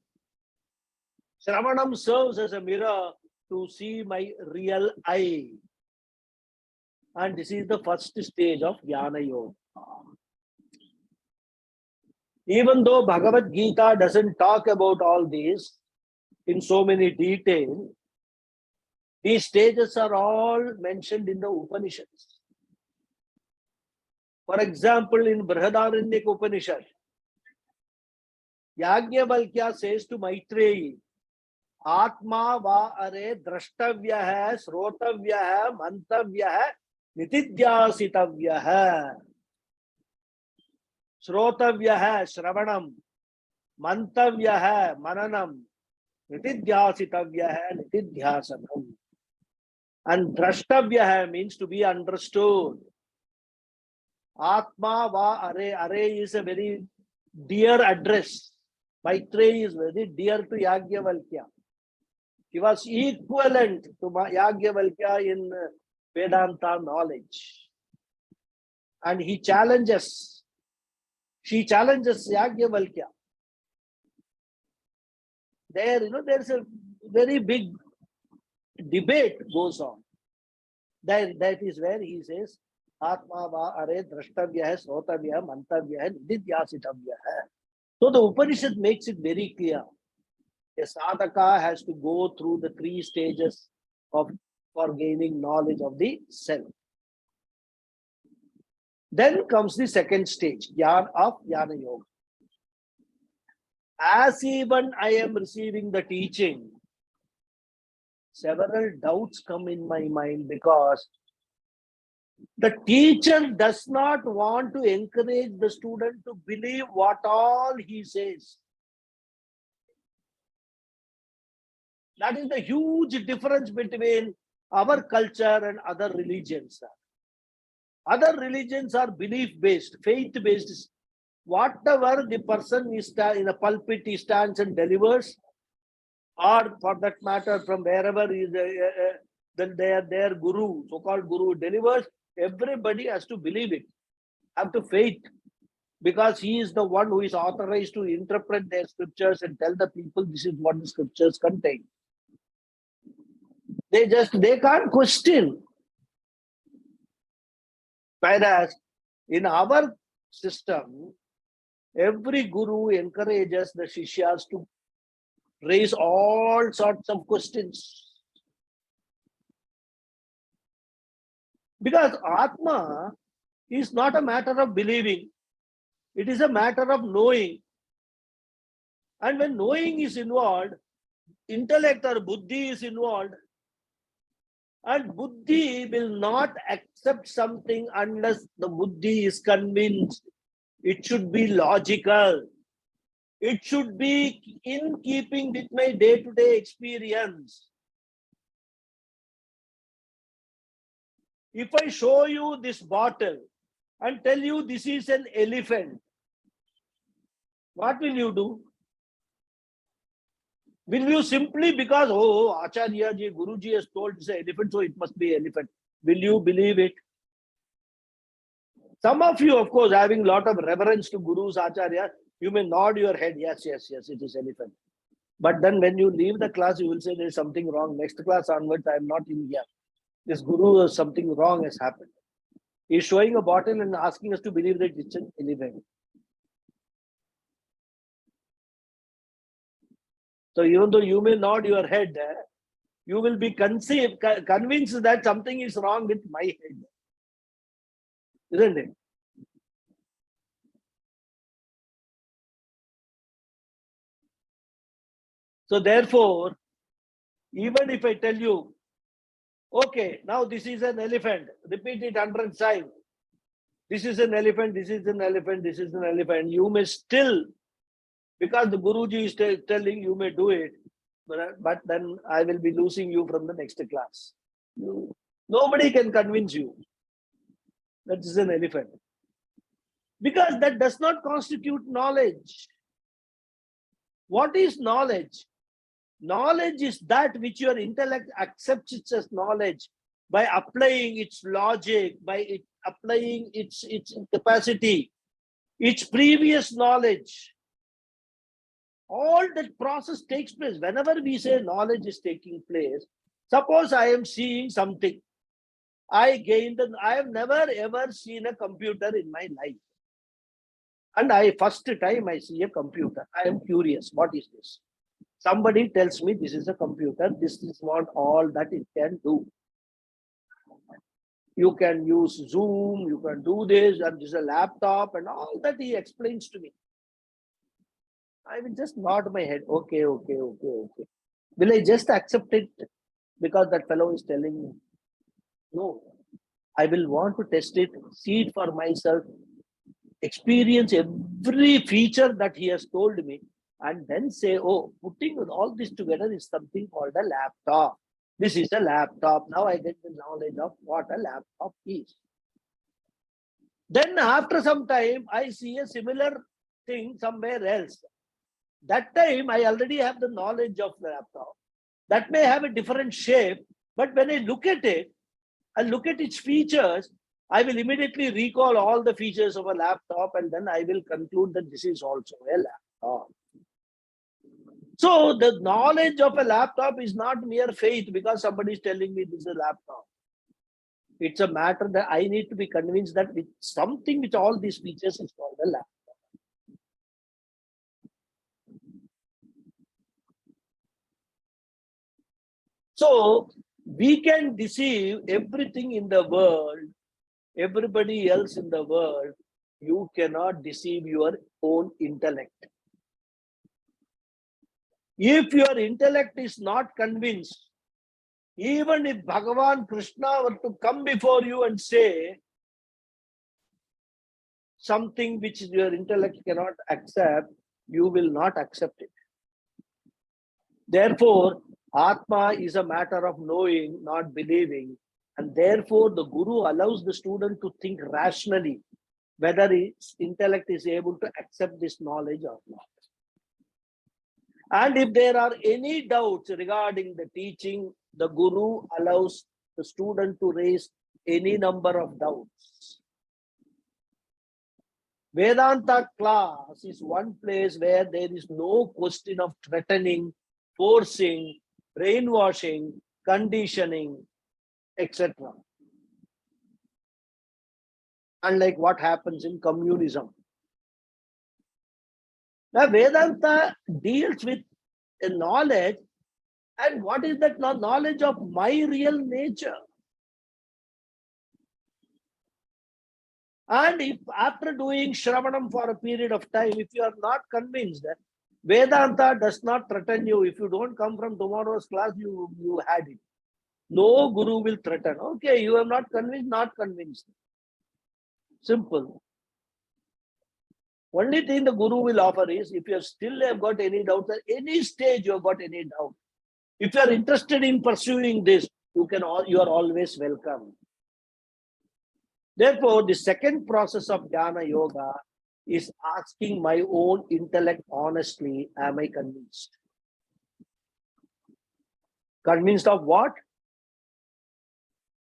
Shravanam serves as a mirror to see my real I. And this is the first stage of Jnana Yoga. Even though Bhagavad Gita doesn't talk about all these in so many detail, these stages are all mentioned in the Upanishads. For example, in Brihadaranyaka Upanishad, Yajnavalkya says to Maitreyi, Atma va are drashtavya hai, srotavya hai, mantavya hai, nitidhyasitavya hai. Srotavya hai, Shravanam. Mantavya hai, Mananam. Nitidhyasitavya hai, Nitidhyasanam. And drashtavya hai means to be understood. Atma va are. Are is a very dear address. Maitreyi is very dear to Yajnavalkya. He was equivalent to Yajnavalkya in Vedanta knowledge. And he challenges. She challenges Yajnavalkya. There, there's a very big debate goes on. That is where he says, Atma va are drashtavya hai, srotavya hai, mantavya hai, nididhyasitavya hai. So the Upanishad makes it very clear. A sadhaka has to go through the 3 stages for gaining knowledge of the self. Then comes the second stage, Jnana of Jnana Yoga. As even I am receiving the teaching, several doubts come in my mind because the teacher does not want to encourage the student to believe what all he says. That is the huge difference between our culture and other religions. Other religions are belief-based, faith-based. Whatever the person is in a pulpit, he stands and delivers, or for that matter, from wherever is their guru, so-called guru delivers, everybody has to believe it, have to faith, because he is the one who is authorized to interpret their scriptures and tell the people this is what the scriptures contain. They can't question. Whereas in our system, every guru encourages the Shishyas to raise all sorts of questions. Because Atma is not a matter of believing. It is a matter of knowing. And when knowing is involved, intellect or buddhi is involved. And buddhi will not accept something unless the buddhi is convinced. It should be logical. It should be in keeping with my day-to-day experience. If I show you this bottle and tell you this is an elephant, what will you do? Will you simply because, oh, Acharya ji, Guru ji has told it's an elephant, so it must be elephant. Will you believe it? Some of you, of course, having a lot of reverence to Gurus, Acharya, you may nod your head, yes, yes, yes, it is elephant. But then when you leave the class, you will say there is something wrong. Next class onwards, I am not in here. This Guru, something wrong has happened. He is showing a bottle and asking us to believe that it's an elephant. So even though you may nod your head, you will be convinced that something is wrong with my head. Isn't it? So therefore, even if I tell you, okay, now this is an elephant, repeat it 100 times. This is an elephant, this is an elephant, this is an elephant. You may still, because the Guruji is telling you may do it, but then I will be losing you from the next class. Nobody can convince you that is an elephant. Because that does not constitute knowledge. What is knowledge? Knowledge is that which your intellect accepts it as knowledge by applying its logic, by applying its capacity, its previous knowledge. All that process takes place. Whenever we say knowledge is taking place, suppose I am seeing something. I have never ever seen a computer in my life. And first time I see a computer. I am curious. What is this? Somebody tells me this is a computer. This is what all that it can do. You can use Zoom. You can do this. And this is a laptop and all that he explains to me. I will just nod my head. Okay, okay, okay, okay. Will I just accept it because that fellow is telling me? No. I will want to test it, see it for myself, experience every feature that he has told me, and then say, oh, putting all this together is something called a laptop. This is a laptop. Now I get the knowledge of what a laptop is. Then after some time, I see a similar thing somewhere else. That time, I already have the knowledge of the laptop. That may have a different shape, but when I look at it and look at its features, I will immediately recall all the features of a laptop, and then I will conclude that this is also a laptop. So the knowledge of a laptop is not mere faith because somebody is telling me this is a laptop. It's a matter that I need to be convinced that with something with all these features is called a laptop. So we can deceive everything in the world, everybody else in the world. You cannot deceive your own intellect. If your intellect is not convinced, even if Bhagavan Krishna were to come before you and say something which your intellect cannot accept, you will not accept it. Therefore, Atma is a matter of knowing, not believing. And therefore, the Guru allows the student to think rationally whether his intellect is able to accept this knowledge or not. And if there are any doubts regarding the teaching, the Guru allows the student to raise any number of doubts. Vedanta class is one place where there is no question of threatening, forcing, brainwashing, conditioning, etc. Unlike what happens in communism. Now, Vedanta deals with a knowledge, and what is that knowledge of my real nature? And if after doing Shravanam for a period of time, if you are not convinced, Vedanta does not threaten you. If you don't come from tomorrow's class, you had it. No guru will threaten. Okay, you are not convinced, not convinced. Simple. Only thing the guru will offer is, if you still have got any doubts, at any stage you have got any doubt, if you are interested in pursuing this, you are always welcome. Therefore, the second process of Jnana Yoga is asking my own intellect honestly, am I convinced? Convinced of what?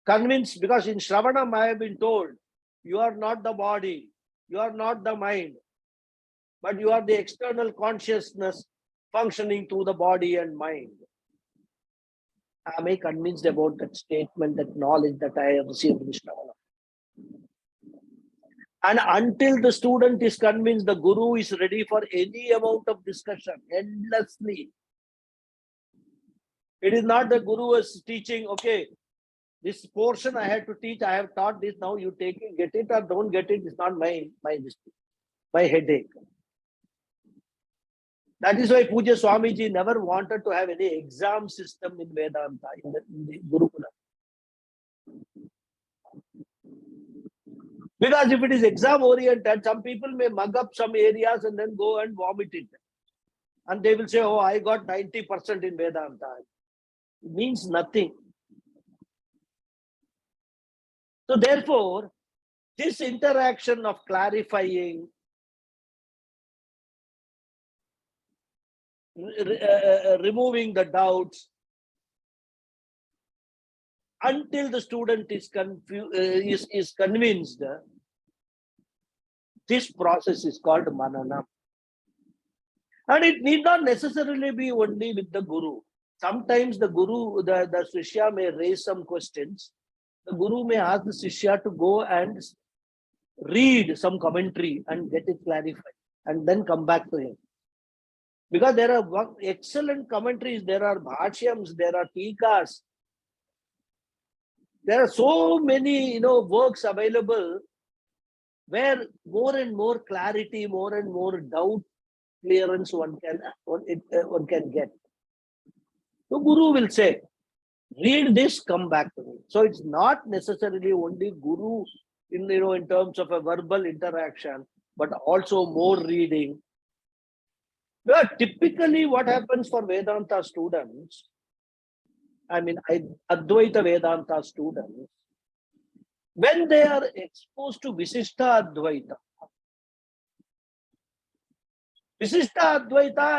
Convinced, because in Shravanam I have been told, you are not the body, you are not the mind, but you are the external consciousness functioning through the body and mind. Am I convinced about that statement, that knowledge that I have received in Shravanam? And until the student is convinced, the guru is ready for any amount of discussion, endlessly. It is not the guru is teaching, okay, this portion I had to teach, I have taught this, now you take it, get it or don't get it, it's not my headache. That is why Puja Swamiji never wanted to have any exam system in Vedanta, in the Gurukula. Because if it is exam oriented, some people may mug up some areas and then go and vomit it. And they will say, oh, I got 90% in Vedanta. It means nothing. So therefore, this interaction of clarifying, removing the doubts, until the student is convinced, this process is called manana. And it need not necessarily be only with the guru. Sometimes the guru, the Shishya may raise some questions. The guru may ask the Shishya to go and read some commentary and get it clarified and then come back to him. Because there are excellent commentaries, there are bhashyams, there are tikas. There are so many, works available where more and more clarity, more and more doubt clearance one can get. The guru will say, read this, come back to me. So it's not necessarily only guru in terms of a verbal interaction, but also more reading. But typically what happens for Vedanta students, Advaita Vedanta students, when they are exposed to Visishta Advaita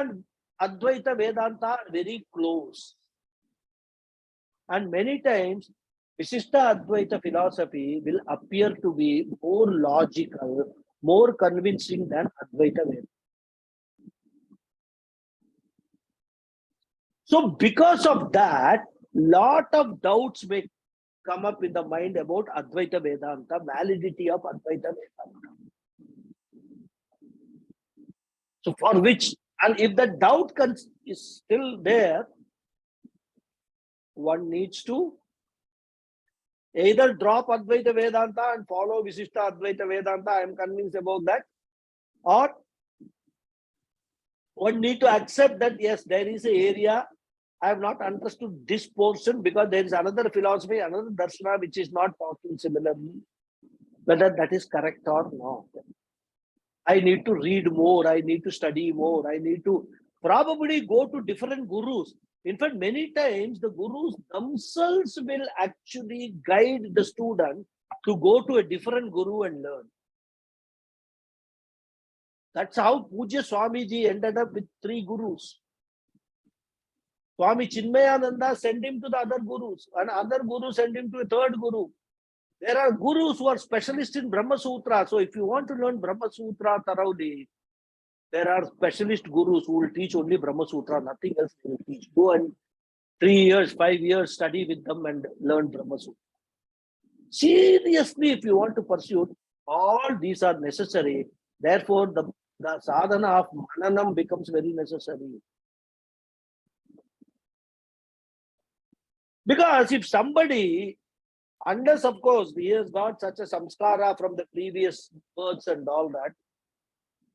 and Advaita Vedanta are very close. And many times, Visishta Advaita philosophy will appear to be more logical, more convincing than Advaita Vedanta. So because of that, lot of doubts may come up in the mind about Advaita Vedanta, validity of Advaita Vedanta. So for which, and if the doubt is still there, one needs to either drop Advaita Vedanta and follow Visishta Advaita Vedanta, I am convinced about that, or one need to accept that yes, there is an area I have not understood this portion because there is another philosophy, another darshana which is not talking similarly, whether that is correct or not. I need to read more, I need to study more, I need to probably go to different gurus. In fact, many times the gurus themselves will actually guide the student to go to a different guru and learn. That's how Puja Swamiji ended up with 3 gurus. Swami Chinmayananda sent him to the other gurus, and other guru sent him to a 3rd guru. There are gurus who are specialists in Brahma Sutra. So if you want to learn Brahma Sutra thoroughly, there are specialist gurus who will teach only Brahma Sutra, nothing else they will teach. Go and 3 years, 5 years, study with them and learn Brahma Sutra. Seriously, if you want to pursue, all these are necessary. Therefore, the sadhana of mananam becomes very necessary. Because if somebody Unless, of course, he has got such a samskara from the previous births and all that.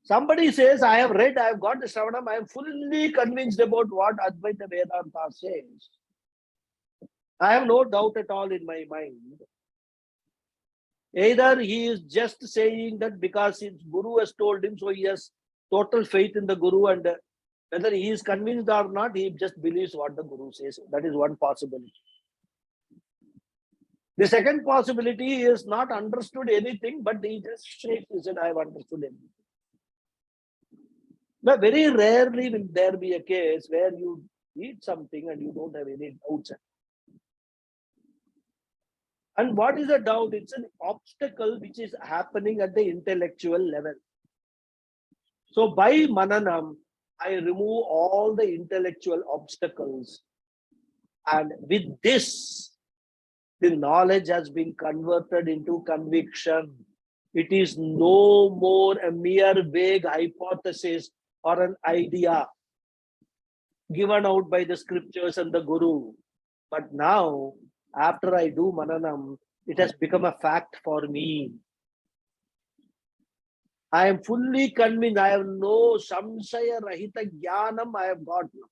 Somebody says, I have read, I have got the Shravanam, I am fully convinced about what Advaita Vedanta says. I have no doubt at all in my mind. Either he is just saying that because his Guru has told him, so he has total faith in the Guru, and whether he is convinced or not, he just believes what the Guru says. That is one possibility. The second possibility is not understood anything, but he just shakes his head, I have understood everything. But very rarely will there be a case where you read something and you don't have any doubts. And what is a doubt? It's an obstacle which is happening at the intellectual level. So by Mananam, I remove all the intellectual obstacles. And with this, the knowledge has been converted into conviction. It is no more a mere vague hypothesis or an idea given out by the scriptures and the Guru. But now, after I do Mananam, it has become a fact for me. I am fully convinced. I have no samsaya rahita jnanam. I have got now.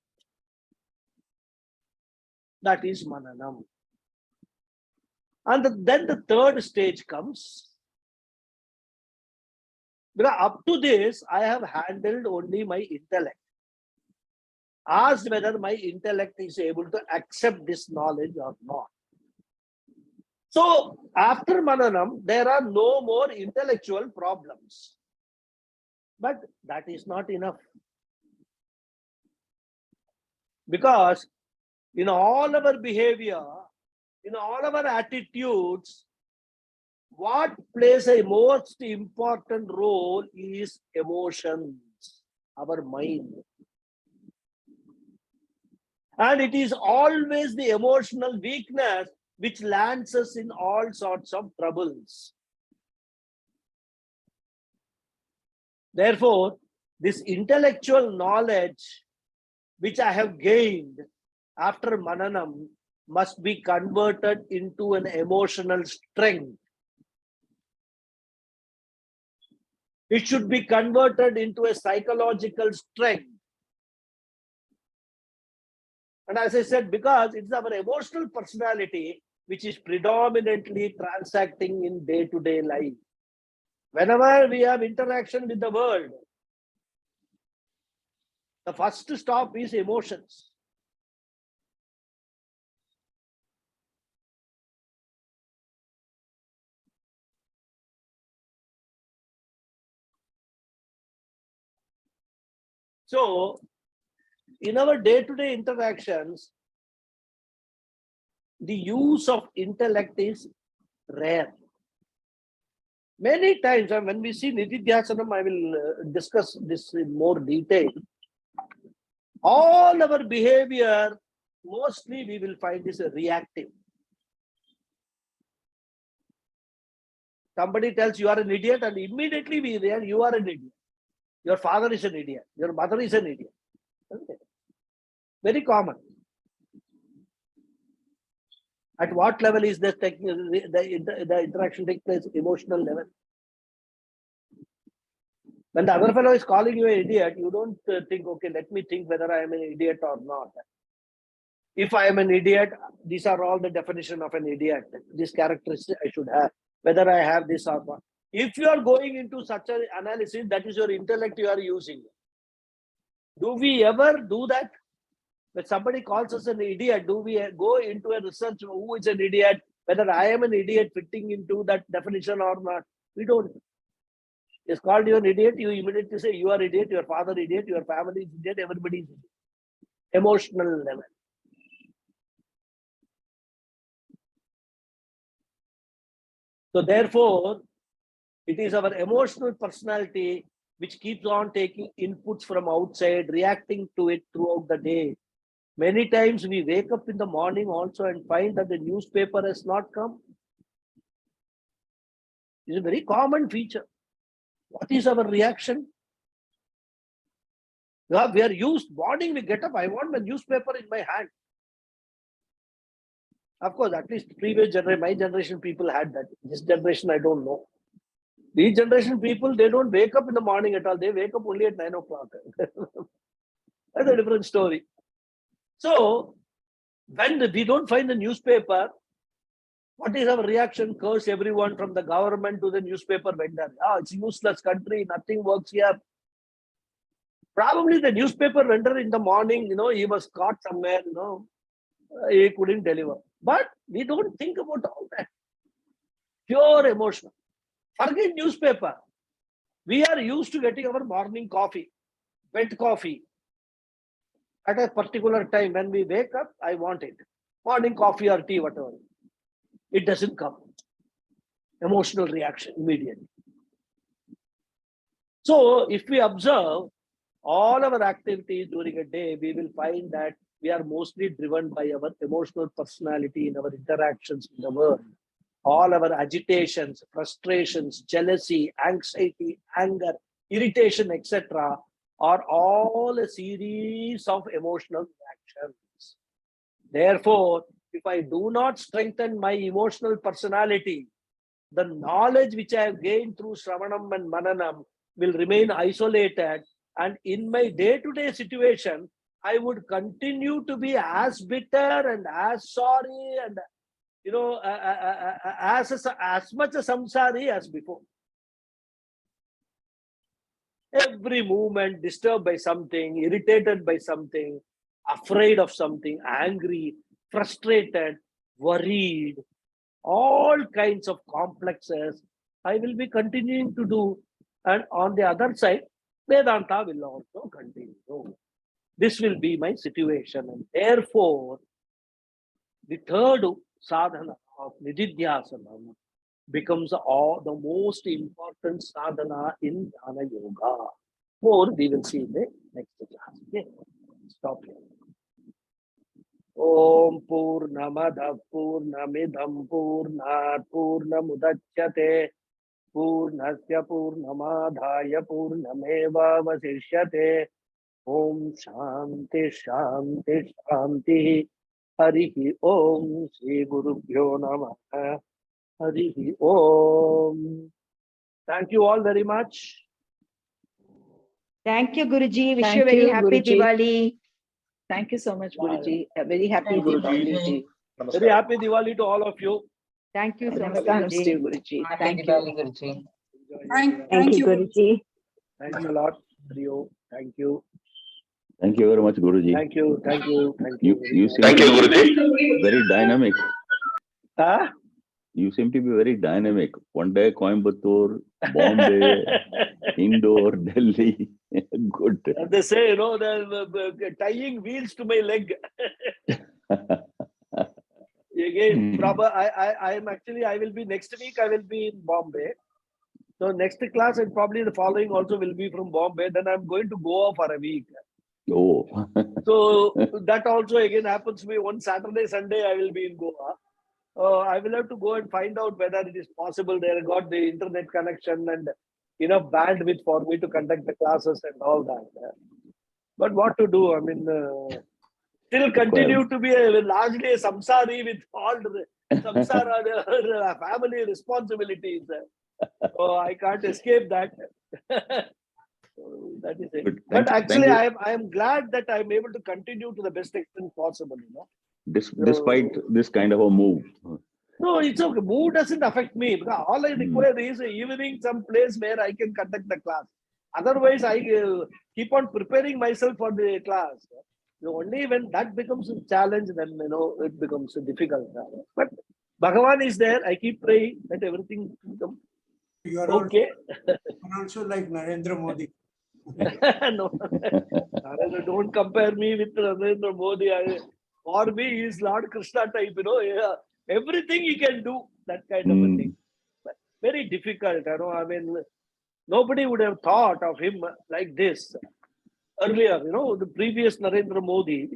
That is Mananam. And then the third stage comes. Because up to this, I have handled only my intellect. Asked whether my intellect is able to accept this knowledge or not. So, after Mananam, there are no more intellectual problems. But that is not enough. Because in all our behavior, in all our attitudes, what plays a most important role is emotions, our mind. And it is always the emotional weakness which lands us in all sorts of troubles. Therefore, this intellectual knowledge which I have gained after Mananam must be converted into an emotional strength. It should be converted into a psychological strength. And as I said, because it's our emotional personality which is predominantly transacting in day-to-day life. Whenever we have interaction with the world, the first stop is emotions. So, in our day-to-day interactions, the use of intellect is rare. Many times, when we see Nididhyasanam, I will discuss this in more detail. All our behavior, mostly we will find is reactive. Somebody tells you are an idiot, and immediately we react, you are an idiot. Your father is an idiot. Your mother is an idiot. Okay. Very common. At what level is this the interaction take place? Emotional level. When the other fellow is calling you an idiot, you don't think, okay, let me think whether I am an idiot or not. If I am an idiot, these are all the definition of an idiot. This characteristic I should have, whether I have this or not. If you are going into such an analysis, that is your intellect you are using. Do we ever do that? When somebody calls us an idiot, do we go into a research who is an idiot, whether I am an idiot fitting into that definition or not? We don't. It's called you an idiot, you immediately say you are idiot, your father idiot, your family is idiot, everybody is idiot. Emotional level. So therefore, it is our emotional personality which keeps on taking inputs from outside, reacting to it throughout the day. Many times we wake up in the morning also and find that the newspaper has not come. It's a very common feature. What is our reaction? We are used, morning we get up, I want the newspaper in my hand. Of course, at least previous generation, my generation people had that. This generation, I don't know. These generation people, they don't wake up in the morning at all. They wake up only at 9 o'clock. That's a different story. So, when we don't find the newspaper, what is our reaction? Curse everyone from the government to the newspaper vendor. Ah, it's a useless country. Nothing works here. Probably the newspaper vendor in the morning, he was caught somewhere, he couldn't deliver. But we don't think about all that. Pure emotional. Forget newspaper. We are used to getting our morning coffee, wet coffee. At a particular time when we wake up, I want it. Morning coffee or tea, whatever. It doesn't come. Emotional reaction immediately. So if we observe all our activities during a day, we will find that we are mostly driven by our emotional personality in our interactions in the world. All our agitations, frustrations, jealousy, anxiety, anger, irritation, etc. are all a series of emotional reactions. Therefore, if I do not strengthen my emotional personality, the knowledge which I have gained through Shravanam and Mananam will remain isolated, and in my day-to-day situation, I would continue to be as bitter and as sorry and as much a samsari as before. Every movement disturbed by something, irritated by something, afraid of something, angry, frustrated, worried, all kinds of complexes I will be continuing to do. And on the other side, Vedanta will also continue. This will be my situation. And therefore, the third sadhana of Nididhyasanam becomes the most important sadhana in Jnana Yoga. More we will see in the next class. Okay? Stop here. Om Purnamada Purnamidam Purnat Purnamudachyate Purnasya Purnamadhaya Purnameva Vasishyate. Om Shanti Shanti Shanti. Harihi Om Shri Gurubhyo Namaha. Harihi Om. Thank you all very much. Thank you, Guruji. Wish Thank you very you, happy Guruji. Diwali. Thank you so much, Guruji. A very happy Diwali ji. Very happy Diwali to all of you. Thank you so much, Namaskaram, Guruji. Steve Guruji. Thank you. Enjoy your Thank you, Guruji. Thanks a lot, Rio. Thank you. Thank you very much, Guruji. Thank you. Thank you. Thank You, you. you seem Thank you, to be Guruji. very dynamic. Huh? You seem to be very dynamic. One day Coimbatore, Bombay, Indore, Delhi. Good. As they say, the tying wheels to my leg. Again, I will be next week, I will be in Bombay. So next class and probably the following also will be from Bombay. Then I'm going to Goa for a week. Oh. So that also again happens to me one Saturday, Sunday, I will be in Goa. I will have to go and find out whether it is possible. They have got the internet connection and enough bandwidth for me to conduct the classes and all that. But what to do? I mean, still continue to be largely a samsari with all the samsara family responsibilities. So I can't escape that. So that is it. Good. But Thank actually, you. I am glad that I'm able to continue to the best extent possible. Despite this kind of a move. No, it's okay. Mood doesn't affect me. Because all I require is an evening, some place where I can conduct the class. Otherwise, I keep on preparing myself for the class. Only when that becomes a challenge, then it becomes difficult. But Bhagavan is there. I keep praying that everything becomes okay. Also like Narendra Modi. No, Narendra, don't compare me with Narendra Modi. For me, he is Lord Krishna type. Everything he can do, that kind of a thing. But very difficult. I mean, nobody would have thought of him like this earlier. The previous Narendra Modi,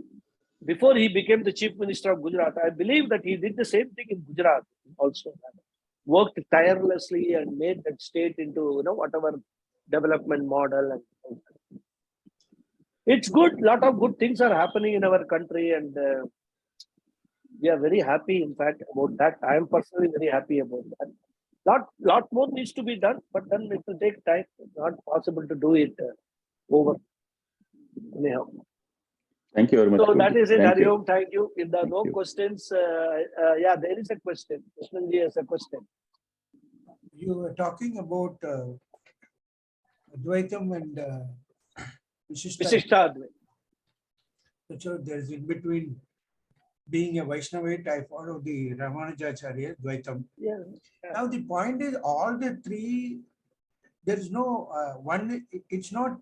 before he became the chief minister of Gujarat, I believe that he did the same thing in Gujarat also. Worked tirelessly and made that state into whatever development model. And it's good. Lot of good things are happening in our country, and We are very happy, in fact, about that. I am personally very happy about that. Lot more needs to be done, but then it will take time. It's not possible to do it over. Anyhow. Thank you very much. So that Guruji. is it, Thank you. Hariom. Thank you. If there are Thank no you. questions, yeah, there is a question. Krishnan has a question. You were talking about Advaitam and Vishishta. Visishtadvaita. So there's in between being a Vaishnavite, I follow the Ramanujacharya, Dvaitam. Yeah. Now the point is all the three, there is no one, it's not,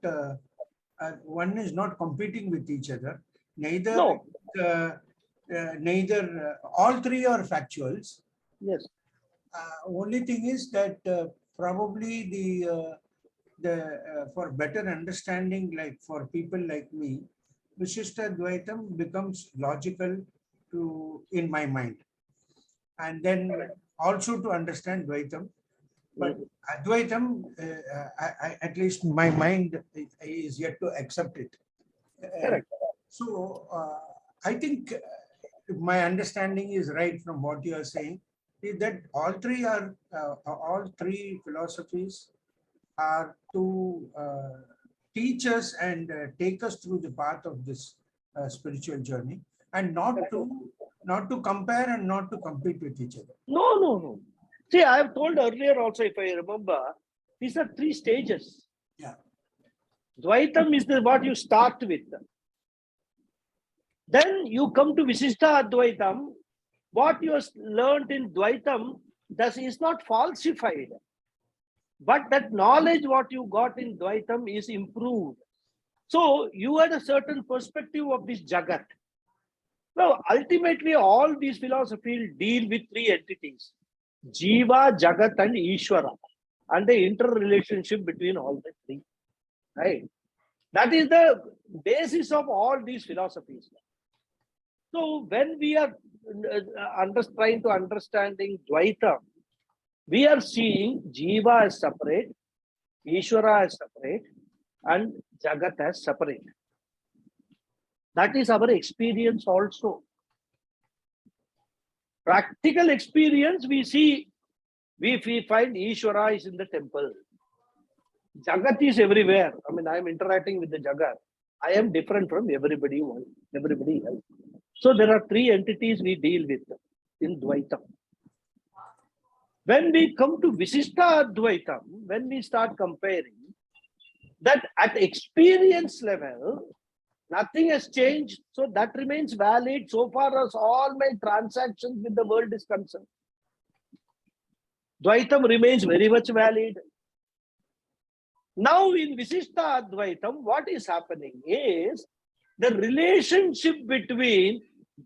one is not competing with each other. Neither, No. All three are factuals. Yes. Only thing is that probably for better understanding, like for people like me, Vishishta Dvaitam becomes logical in my mind, and then also to understand Dvaitam. But Advaitam, at least my mind is yet to accept it. Correct. So I think my understanding is right from what you are saying, is that all three philosophies are to teach us and take us through the path of this spiritual journey, and not to compare and not to compete with each other. No. See, I have told earlier also, if I remember, these are three stages. Yeah. Dvaitam is what you start with. Then you come to Visishta Advaitam. What you have learned in Dvaitam is not falsified. But that knowledge what you got in Dvaitam is improved. So you had a certain perspective of this Jagat. Now, ultimately, all these philosophies deal with three entities: Jiva, Jagat, and Ishvara, and the interrelationship between all the three. Right? That is the basis of all these philosophies. So when we are trying to understanding Dvaitam, we are seeing Jiva as separate, Ishvara as separate, and Jagat as separate. That is our experience also. Practical experience, we see, we find Ishvara is in the temple. Jagat is everywhere. I mean, I am interacting with the Jagat. I am different from everybody else. So there are three entities we deal with in Dvaitam. When we come to Visishta Advaitam, when we start comparing, that at experience level, nothing has changed. So that remains valid so far as all my transactions with the world is concerned. Dvaitam remains very much valid. Now in Visishta Advaitam, what is happening is the relationship between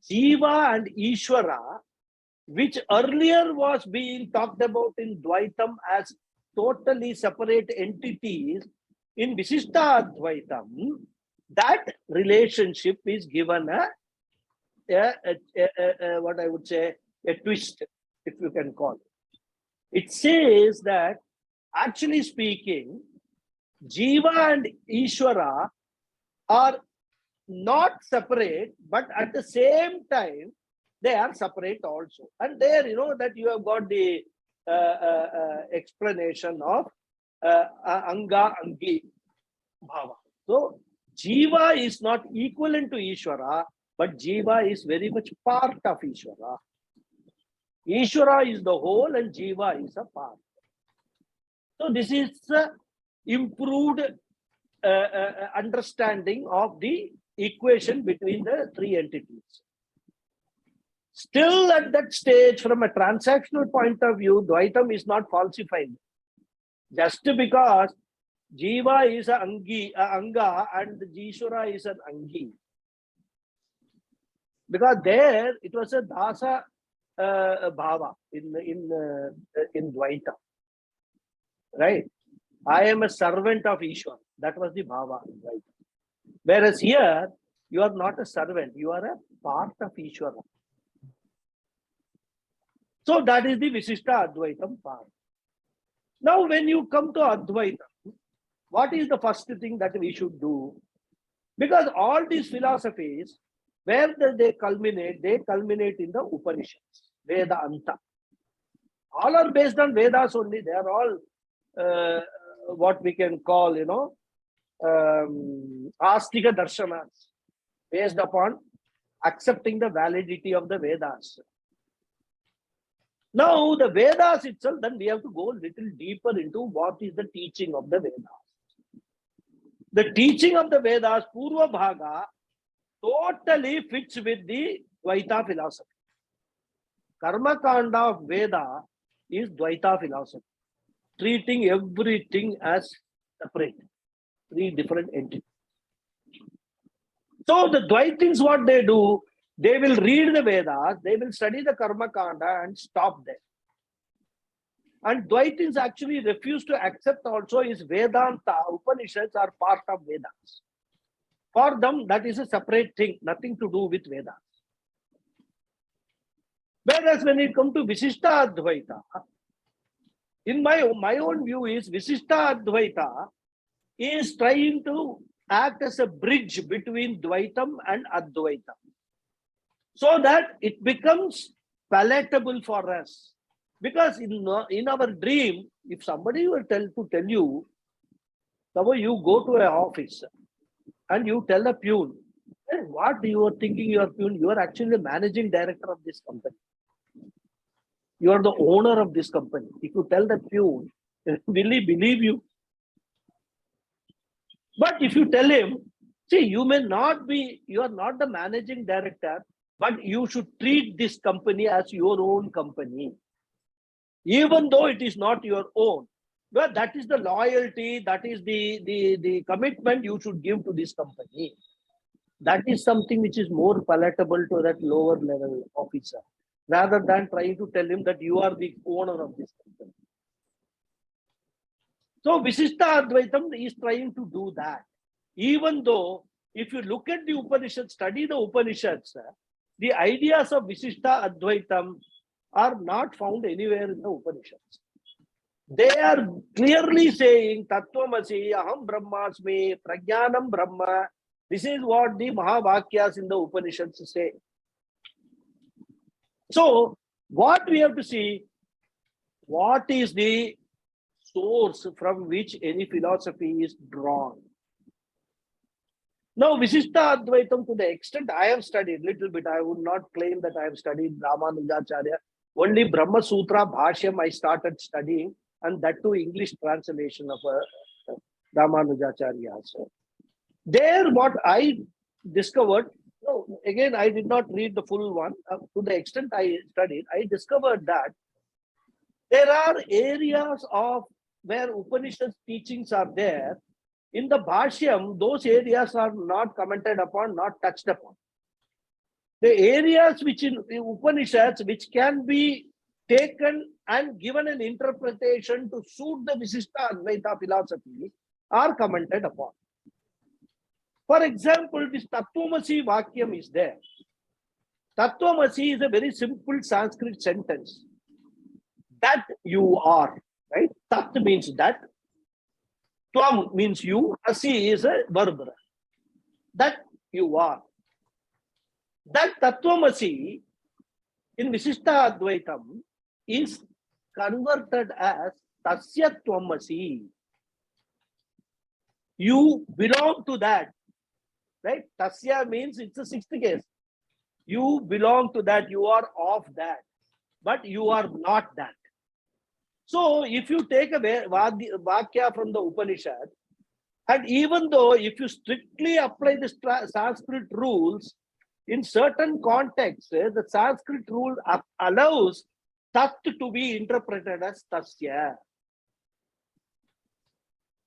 Jiva and Ishvara, which earlier was being talked about in Dvaitam as totally separate entities, in Visishta Advaitam, that relationship is given what I would say, a twist, if you can call it. It says that, actually speaking, Jiva and Ishvara are not separate, but at the same time, they are separate also. And there, you know, that you have got the explanation of Anga Angi Bhava. So, Jiva is not equivalent to Ishvara, but Jiva is very much part of Ishvara. Ishvara is the whole and Jiva is a part. So, this is improved understanding of the equation between the three entities. Still at that stage, from a transactional point of view, Dvaitam is not falsified. Just because Jiva is an Anga and Jishvara is an Angi. Because there it was a Dasa Bhava in Dvaita. Right? I am a servant of Ishwar. That was the Bhava in Dvaita. Whereas here, you are not a servant, you are a part of Ishwara. So that is the Visishta Advaitam part. Now, when you come to Advaitam, what is the first thing that we should do? Because all these philosophies Where do they culminate? They culminate in the Upanishads, Veda Anta. All are based on Vedas only. They are all what we can call, Astika Darshanas, based upon accepting the validity of the Vedas. Now, the Vedas itself, then we have to go a little deeper into what is the teaching of the Vedas. The teaching of the Vedas, Purva Bhaga, totally fits with the Dvaita philosophy. Karma Kanda of Veda is Dvaita philosophy, treating everything as separate, three different entities. So the Dvaitins, what they do, they will read the Vedas, they will study the Karma Kanda and stop there. And Dvaitins actually refuse to accept also is Vedanta, Upanishads are part of Vedas. For them, that is a separate thing, nothing to do with Vedas. Whereas when it comes to Visishta Advaita, in my own view is Visishta Advaita is trying to act as a bridge between Dvaitam and Advaitam, so that it becomes palatable for us. Because in our dream, if somebody will tell you, suppose you go to an office and you tell a peon, hey, what you are thinking you are peon? You are actually the managing director of this company. You are the owner of this company. If you tell the peon, will he believe you? But if you tell him, see, you are not the managing director, but you should treat this company as your own company, even though it is not your own. Well, that is the loyalty, that is the commitment you should give to this company. That is something which is more palatable to that lower level officer, rather than trying to tell him that you are the owner of this company. So Visishta Advaitam is trying to do that. Even though, if you look at the Upanishads, study the Upanishads, the ideas of Visishta Advaitam are not found anywhere in the Upanishads. They are clearly saying Tattvamasi, Aham Brahmasmi, Prajnanam Brahma. This is what the Mahavakyas in the Upanishads say. So, what we have to see, what is the source from which any philosophy is drawn. Now, Visishta Advaitam, to the extent I have studied little bit, I would not claim that I have studied Ramanujacharya. Only Brahma Sutra Bhashyam I started studying, and that too English translation of Ramanujacharya. So, there what I discovered, no, again I did not read the full one, to the extent I studied, I discovered that there are areas of where Upanishad teachings are there. In the Bhashyam, those areas are not commented upon, not touched upon. The areas which in Upanishads, which can be taken and given an interpretation to suit the Visishta Advaita philosophy, are commented upon. For example, this Tattvamasi Vakyam is there. Tattvamasi is a very simple Sanskrit sentence. That you are, right? Tat means that. Tvam means you. Asi is a verb. That you are. That Tattvamasi in Visishta Advaitam is converted as Tasya Tvamasi. You belong to that. Right? Tasya means it's a sixth case. You belong to that. You are of that. But you are not that. So, if you take a Vakya from the Upanishad, and even though if you strictly apply the Sanskrit rules, in certain contexts, the Sanskrit rule allows Tat to be interpreted as Tasya.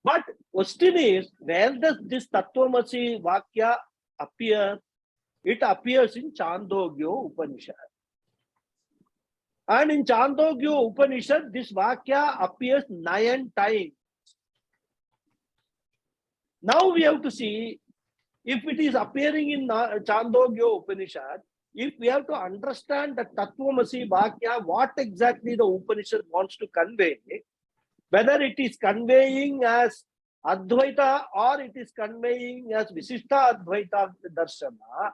But question is, where does this Tattvamasi Vakya appear? It appears in Chandogyo Upanishad. And in Chandogyo Upanishad, this Vakya appears 9 times. Now we have to see, if it is appearing in Chandogyo Upanishad, if we have to understand the Tattvamasi Vakya, what exactly the Upanishad wants to convey, whether it is conveying as Advaita or it is conveying as Visishta Advaita Darshana,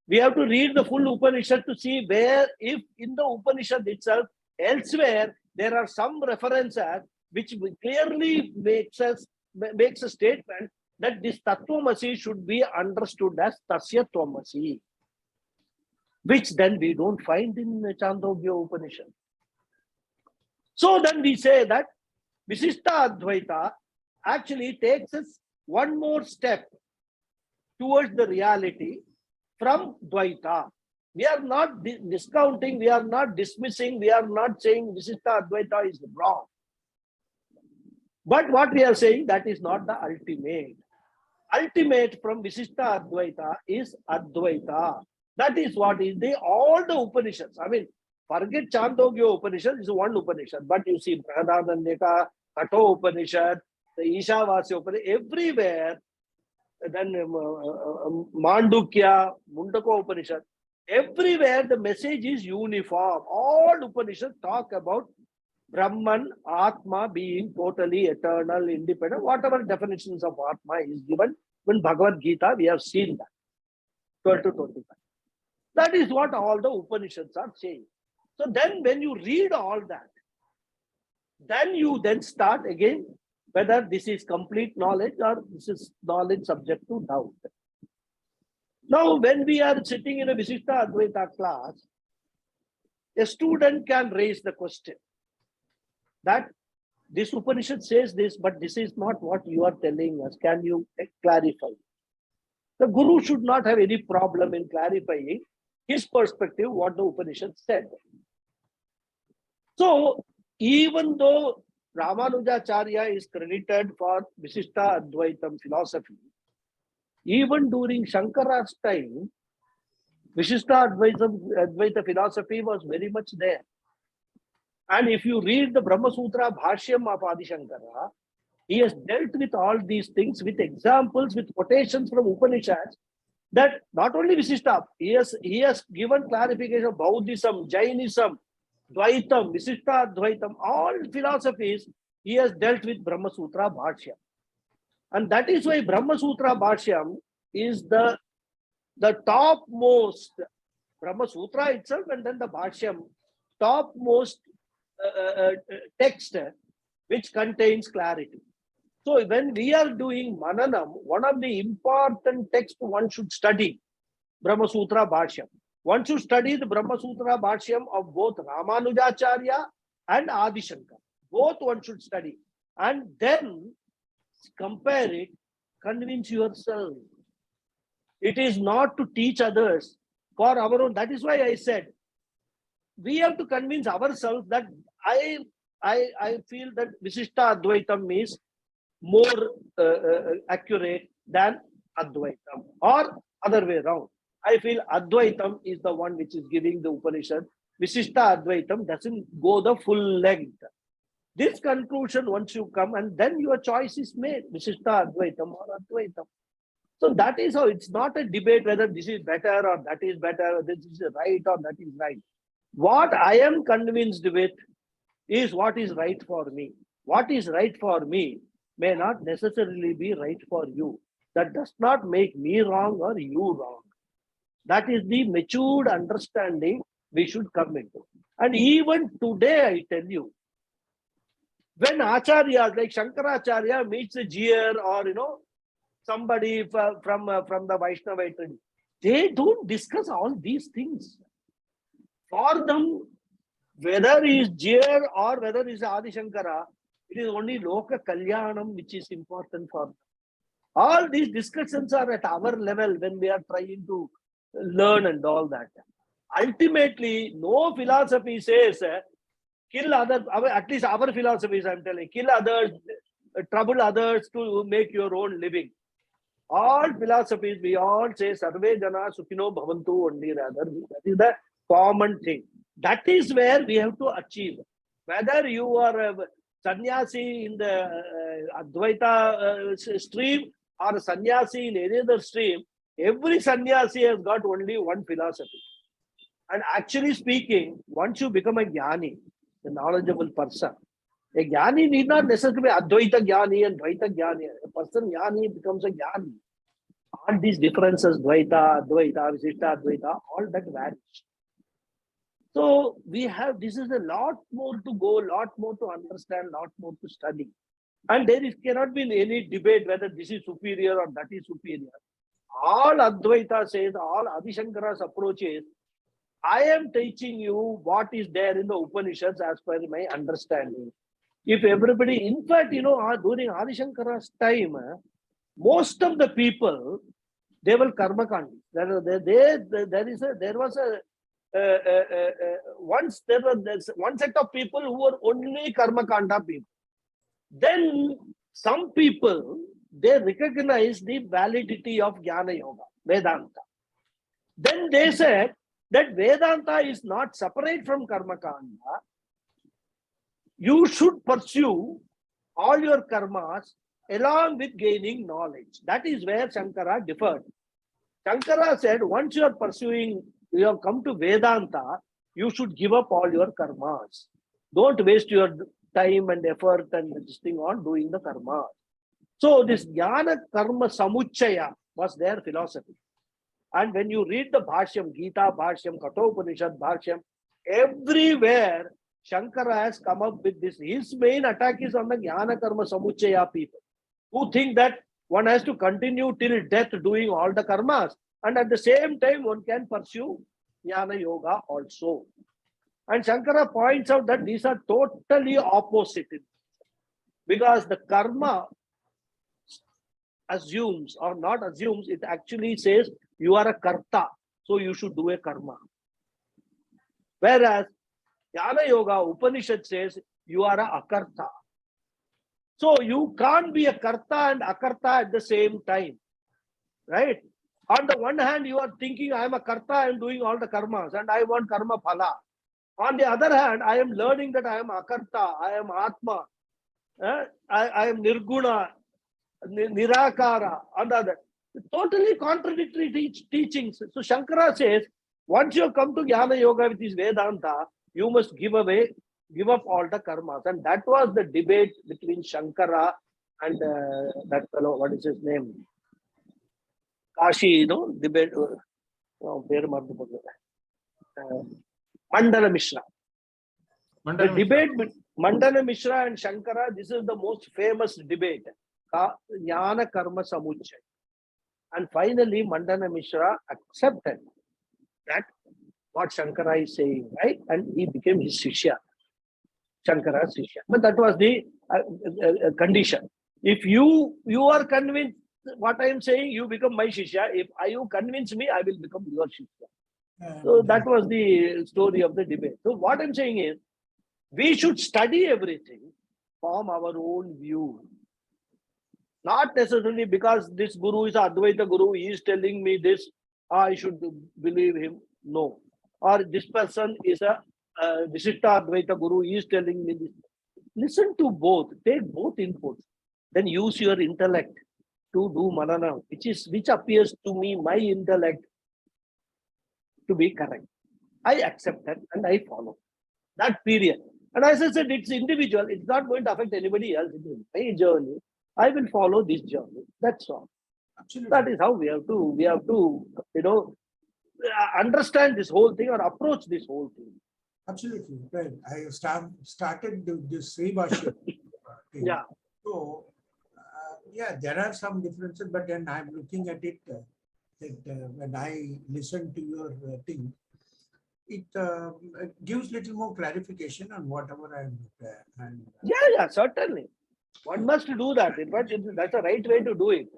We have to read the full Upanishad to see where, if in the Upanishad itself, elsewhere, there are some references which clearly makes a statement that this Tattvamasi should be understood as Tasya Tvamasi, which then we don't find in Chandogya Upanishad. So then we say that Visishta Advaita actually takes us one more step towards the reality from Dvaita. We are not discounting, we are not dismissing, we are not saying Visishta Advaita is wrong. But what we are saying, that is not the ultimate. Ultimate from Visishta Advaita is Advaita. That is what is all the Upanishads. I mean, forget Chandogya Upanishad, is one Upanishad. But you see Brahadanandika, Kato Upanishad, the Ishavasya Upanishad, everywhere, then Mandukya, Mundaka Upanishad, everywhere the message is uniform. All Upanishads talk about Brahman, Atma being totally eternal, independent, whatever definitions of Atma is given in Bhagavad Gita, we have seen that. 12 to 25. That is what all the Upanishads are saying. So then when you read all that, then you then start again whether this is complete knowledge or this is knowledge subject to doubt. Now, when we are sitting in a Visishta Advaita class, a student can raise the question that this Upanishad says this, but this is not what you are telling us. Can you clarify? The Guru should not have any problem in clarifying his perspective, what the Upanishad said. So, even though Ramanujacharya is credited for Visishta Advaitam philosophy, even during Shankara's time, Visishta Advaita philosophy was very much there. And if you read the Brahma Sutra Bhashyam of Adi Shankara, he has dealt with all these things with examples, with quotations from Upanishads, that not only Visishta, he has given clarification of Buddhism, Jainism, Dvaitam, Visishta Advaitam, all philosophies, he has dealt with Brahma Sutra Bhashyam. And that is why Brahma Sutra Bhashyam is the topmost, Brahma Sutra itself and then the Bhashyam, topmost text which contains clarity. So when we are doing Mananam, one of the important texts one should study, Brahma Sutra Bhashyam. One should study the Brahma Sutra Bhashyam of both Ramanujacharya and Adi Shankara. Both one should study. And then compare it, convince yourself. It is not to teach others for our own. That is why I said, we have to convince ourselves that I feel that Visishta Advaitam is more accurate than Advaitam, or other way around. I feel Advaitam is the one which is giving the Upanishad. Visishta Advaitam doesn't go the full length. This conclusion, once you come, and then your choice is made, Visishta Advaitam or Advaitam. So that is how, it's not a debate whether this is better or that is better, this is right or that is right. What I am convinced with is what is right for me. What is right for me may not necessarily be right for you. That does not make me wrong or you wrong. That is the matured understanding we should come into. And even today, I tell you, when Acharyas like Shankaracharya meets a Jier or somebody from the Vaishnava, they don't discuss all these things. For them, whether he is Jier or whether he is Adi Shankara, it is only Loka Kalyanam which is important for them. All these discussions are at our level when we are trying to learn and all that. Ultimately, no philosophy says kill others, at least our philosophies I am telling, kill others, trouble others to make your own living. All philosophies, we all say Sarve Jana Sukhino Bhavantu only rather. That is the common thing. That is where we have to achieve. Whether you are a sannyasi in the Advaita stream or a sannyasi in any other stream, every sannyasi has got only one philosophy. And actually speaking, once you become a jnani, a knowledgeable person, a jnani need not necessarily be Advaita jnani and Dvaita jnani. A person jnani becomes a jnani. All these differences, Dvaita, Advaita, Visishta, Advaita, all that vanished. So this is a lot more to go, lot more to understand, lot more to study. And cannot be any debate whether this is superior or that is superior. All Advaita says, all Adi Shankara's approach is, I am teaching you what is there in the Upanishads as per my understanding. If everybody, in fact, during Adi Shankara's time, most of the people, they were karmakandi. Once there was one set of people who were only karmakanda people. Then some people, they recognize the validity of Jnana Yoga, Vedanta. Then they said that Vedanta is not separate from karmakanda. You should pursue all your karmas along with gaining knowledge. That is where Shankara differed. Shankara said, once you are pursuing, you have come to Vedanta, you should give up all your karmas. Don't waste your time and effort and this thing on doing the karma. So this Jnana Karma Samuchaya was their philosophy. And when you read the Bhashyam, Gita Bhashyam, Kathopanishad Bhashyam, everywhere Shankara has come up with this. His main attack is on the Jnana Karma Samuchaya people, who think that one has to continue till death doing all the karmas, and at the same time one can pursue Jnana Yoga also. And Shankara points out that these are totally opposite. Because the karma assumes or not assumes, it actually says you are a karta, so you should do a karma. Whereas Jnana Yoga Upanishad says you are a akarta. So you can't be a karta and akarta at the same time, right? On the one hand, you are thinking I am a karta, I am doing all the karmas and I want karma phala. On the other hand, I am learning that I am akarta, I am atma, I am nirguna, nirakara, and other. Totally contradictory teachings. So Shankara says, once you have come to Jnana Yoga with this Vedanta, you must give up all the karmas. And that was the debate between Shankara and that fellow, what is his name? Kashi, debate. Mandana Mishra. The debate with Mandana Mishra and Shankara, this is the most famous debate. Jnana Karma Samuchaya. And finally, Mandana Mishra accepted that what Shankara is saying, right? And he became his Shishya, Shankara's Shishya. But that was the condition. If you are convinced what I am saying, you become my Shishya. If you convince me, I will become your Shishya. So that was the story of the debate. So what I'm saying is, we should study everything from our own view. Not necessarily because this guru is Advaita guru, he is telling me this, I should believe him. No. Or this person is a Visishta Advaita guru, he is telling me this. Listen to both, take both inputs, then use your intellect to do manana, which appears to me, my intellect, to be correct. I accept that and I follow that period. And as I said, it's individual, it's not going to affect anybody else. It is my journey. I will follow this journey. That's all. Absolutely. That is how we have to, understand this whole thing or approach this whole thing. Absolutely. Right. I started this Sri Bhashya thing. Yeah. So, there are some differences, but then I'm looking at it that when I listen to your thing, it gives little more clarification on whatever I'm and yeah, certainly. One must do that. In fact, that's the right way to do it.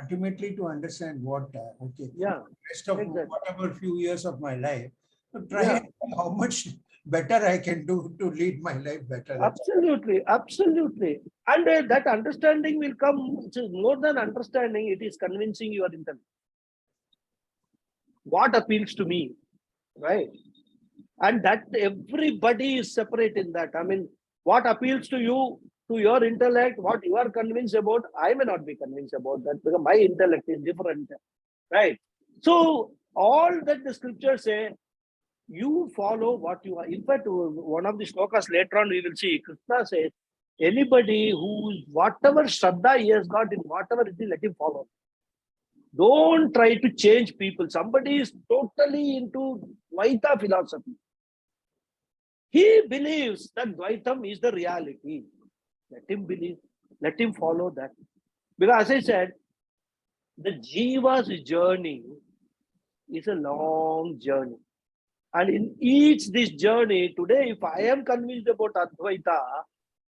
Ultimately, to understand what, rest of whatever few years of my life, to try how much better I can do to lead my life better. Absolutely, absolutely. And that understanding will come, which is more than understanding, it is convincing your intellect. What appeals to me, right? And that everybody is separate in that. I mean, what appeals to you, to your intellect, what you are convinced about, I may not be convinced about that because my intellect is different, right? So all that the scriptures say, you follow what you are. In fact, one of the shlokas later on we will see, Krishna says, anybody who, whatever Shraddha he has got in whatever it is, let him follow. Don't try to change people. Somebody is totally into Dvaita philosophy. He believes that Dvaitam is the reality. Let him believe. Let him follow that. Because as I said, the Jiva's journey is a long journey. And in each this journey, today, if I am convinced about Advaita,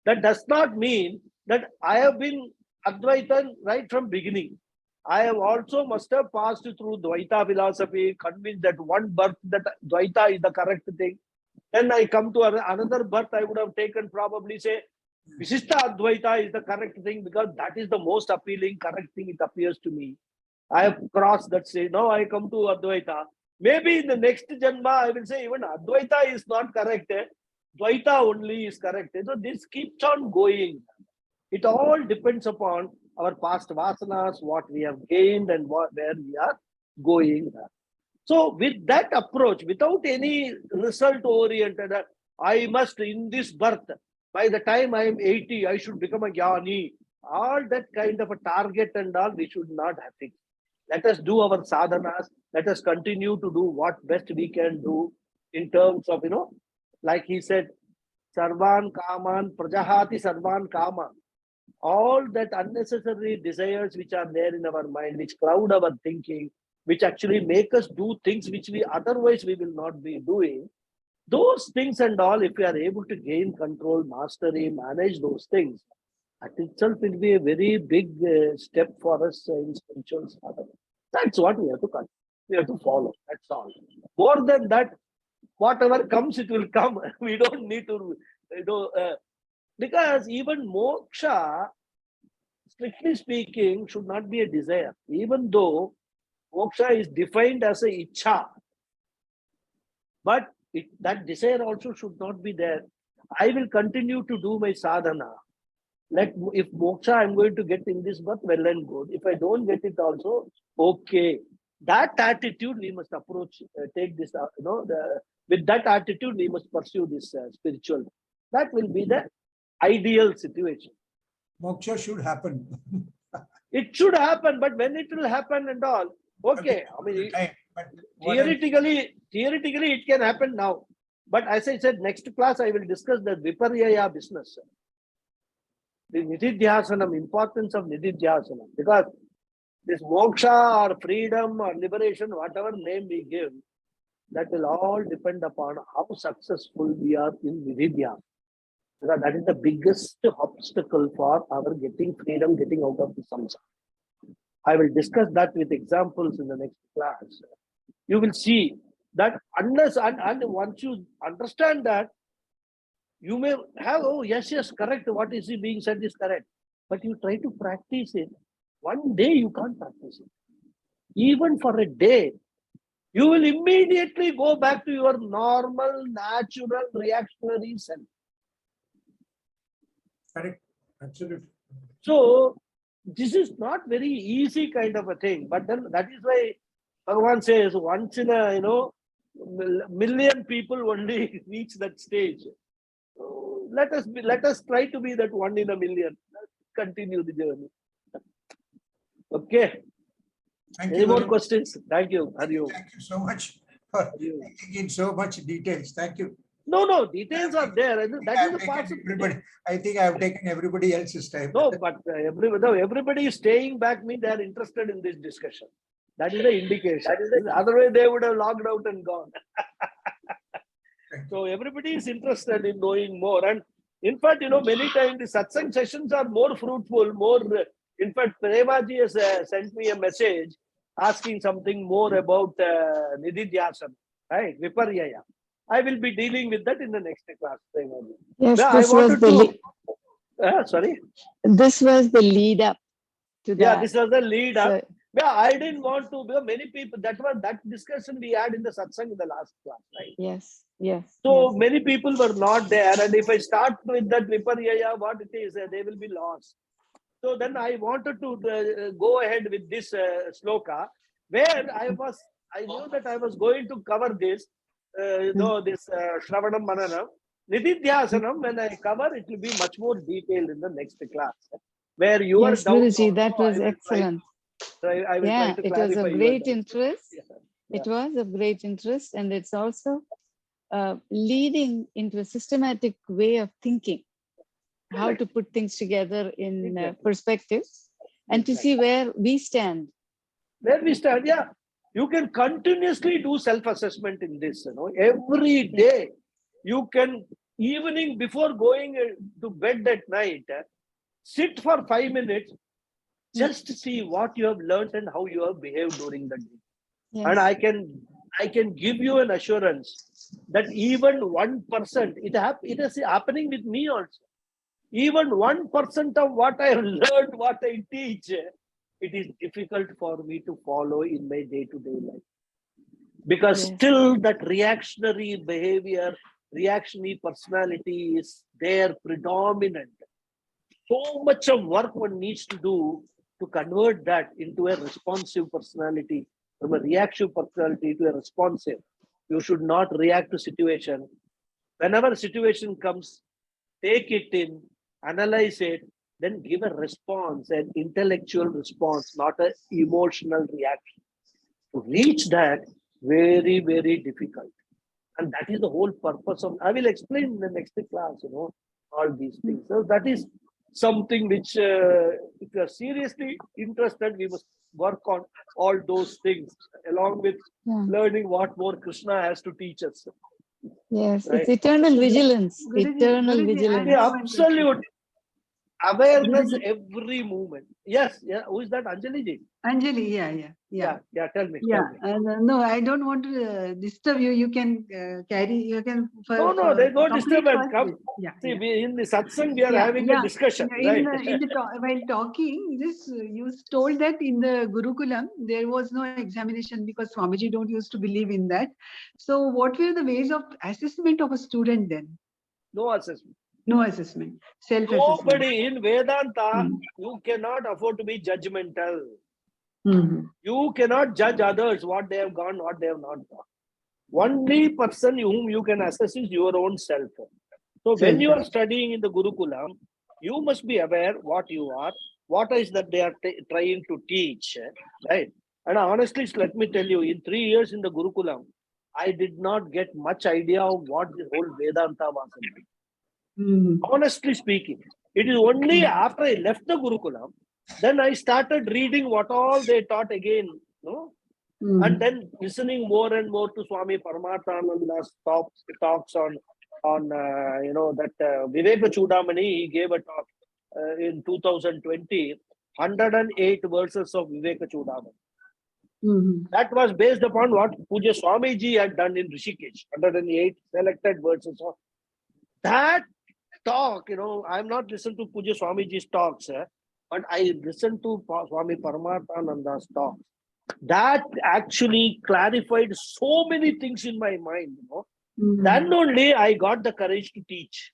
that does not mean that I have been Advaita right from beginning. I have also must have passed through Dvaita philosophy, convinced that one birth that Dvaita is the correct thing. Then I come to another birth, I would have taken probably say Visishta Advaita is the correct thing because that is the most appealing, correct thing, it appears to me. I have crossed that stage. Now I come to Advaita. Maybe in the next Janma, I will say even Advaita is not correct. Dvaita only is correct. So this keeps on going. It all depends upon our past vasanas, what we have gained and where we are going. So with that approach, without any result oriented, I must in this birth, by the time I am 80, I should become a jnani. All that kind of a target and all, we should not have it. Let us do our sadhanas. Let us continue to do what best we can do in terms of, like he said, Sarvan Kaman Prajahati Sarvan Kaman. All that unnecessary desires which are there in our mind, which cloud our thinking, which actually make us do things which we otherwise we will not be doing. Those things and all, if we are able to gain control, mastery, manage those things, that itself will be a very big step for us in spiritual sadhana. That's what we have to cut. We have to follow. That's all. More than that, whatever comes, it will come. We don't need to, because even moksha, strictly speaking, should not be a desire. Even though moksha is defined as a ichha, but that desire also should not be there. I will continue to do my sadhana. If moksha I'm going to get in this birth, well and good. If I don't get it also, okay. That attitude we must approach, take this, with that attitude we must pursue this spiritual. That will be the ideal situation. Moksha should happen. It should happen, but when it will happen and all, okay. I mean, theoretically it can happen now. But as I said, next class I will discuss the viparyaya business. The nididhyasanam, importance of nididhyasanam. Because this moksha or freedom or liberation, whatever name we give, that will all depend upon how successful we are in nididhyasana. Because that is the biggest obstacle for our getting freedom, getting out of the samsara. I will discuss that with examples in the next class. You will see that unless and once you understand that, you may have, oh, yes, correct. What is being said is correct. But you try to practice it. One day you can't practice it. Even for a day, you will immediately go back to your normal, natural, reactionary self. Correct. Absolutely. So, this is not very easy kind of a thing. But then that is why Bhagavan says once in a, million people only reach that stage. So let us try to be that one in a million. Let's continue the journey. Okay. Thank Any you. more questions? Thank you. Thank you so much for taking in so much details. Thank you. No, details are there. That is the possibility. I think I have taken everybody else's time. No, but everybody is staying back means they are interested in this discussion. That is the indication. Otherwise, they would have logged out and gone. So everybody is interested in knowing more. And in fact, many times the satsang sessions are more fruitful, more. In fact, Premaji has sent me a message asking something more about nididhyasana, right? Viparyaya. I will be dealing with that in the next class. Premaji. Yes, Yeah, this was the sorry. This was the lead up to Yeah, that. this was the lead up. So, Yeah, I didn't want to, because many people, that discussion we had in the satsang in the last class, right? yes. So many people were not there. And if I start with that viparyaya, what it is, they will be lost. So then I wanted to go ahead with this sloka, where I knew that I was going to cover this, this Shravanam Mananam. Nididhyasanam, when I cover, it will be much more detailed in the next class. Where you are yes, down Guruji, also, that was I will try excellent. So I will Yeah, try to it was clarify of your great doubt. interest. Yeah. It was of great interest, and it's also leading into a systematic way of thinking, how to put things together in Exactly. perspective, and to see where we stand. Where we stand, yeah. You can continuously do self-assessment in this, every day. You can, evening before going to bed at night, sit for 5 minutes, just see what you have learned and how you have behaved during the day. And Yes. I can give you an assurance that even 1%, it is happening with me also. Even 1% of what I have learned, what I teach, it is difficult for me to follow in my day-to-day life. Because Yes. still that reactionary behavior, reactionary personality is there predominant. So much of work one needs to do to convert that into a responsive personality, from a reactive personality to a responsive. You should not react to situation. Whenever a situation comes, take it in, analyze it, then give a response, an intellectual response, not an emotional reaction. To reach that, very, very difficult. And that is the whole purpose of, I will explain in the next class, all these things. So that is something which, if you are seriously interested, we must work on all those things along with Yeah. learning what more Krishna has to teach us. Yes, Right? it's eternal vigilance. Guruji, Eternal Guruji, I vigilance. The have one question. absolute awareness Guruji. every moment. Yes, yeah. Who is that? Anjali ji? Anjali, yeah. Yeah. Tell me. Yeah, Tell me. no, I don't want to disturb you. You can you can No, there's no complete disturbance. first Come. this. Yeah, See, yeah. in the satsang, we are having a discussion, In right? in the while talking, this you told that in the Gurukulam there was no examination because Swamiji don't used to believe in that. So, what were the ways of assessment of a student then? No assessment. No assessment, self-assessment. Nobody in Vedanta, Mm. you cannot afford to be judgmental. Mhm. You cannot judge others, what they have gone, what they have not gone. Only person whom you can assess is your own self. So when you are studying in the Gurukulam, you must be aware what you are, what is that they are trying to teach, right? And honestly, let me tell you, in 3 years in the Gurukulam, I did not get much idea of what the whole Vedanta was about. Mhm. Honestly speaking, it is only after I left the Gurukulam, then I started reading what all they taught again, and then listening more and more to Swami Paramatmananda's talks on that Viveka Chudamani. He gave a talk in 2020, 108 verses of Viveka Chudamani. Mhm. That was based upon what Puja Swamiji had done in Rishikesh, 108 selected verses of that talk. I'm not listening to Puja Swamiji's talks, but I listened to Swami Paramatmananda's talks. That actually clarified so many things in my mind. Then only I got the courage to teach.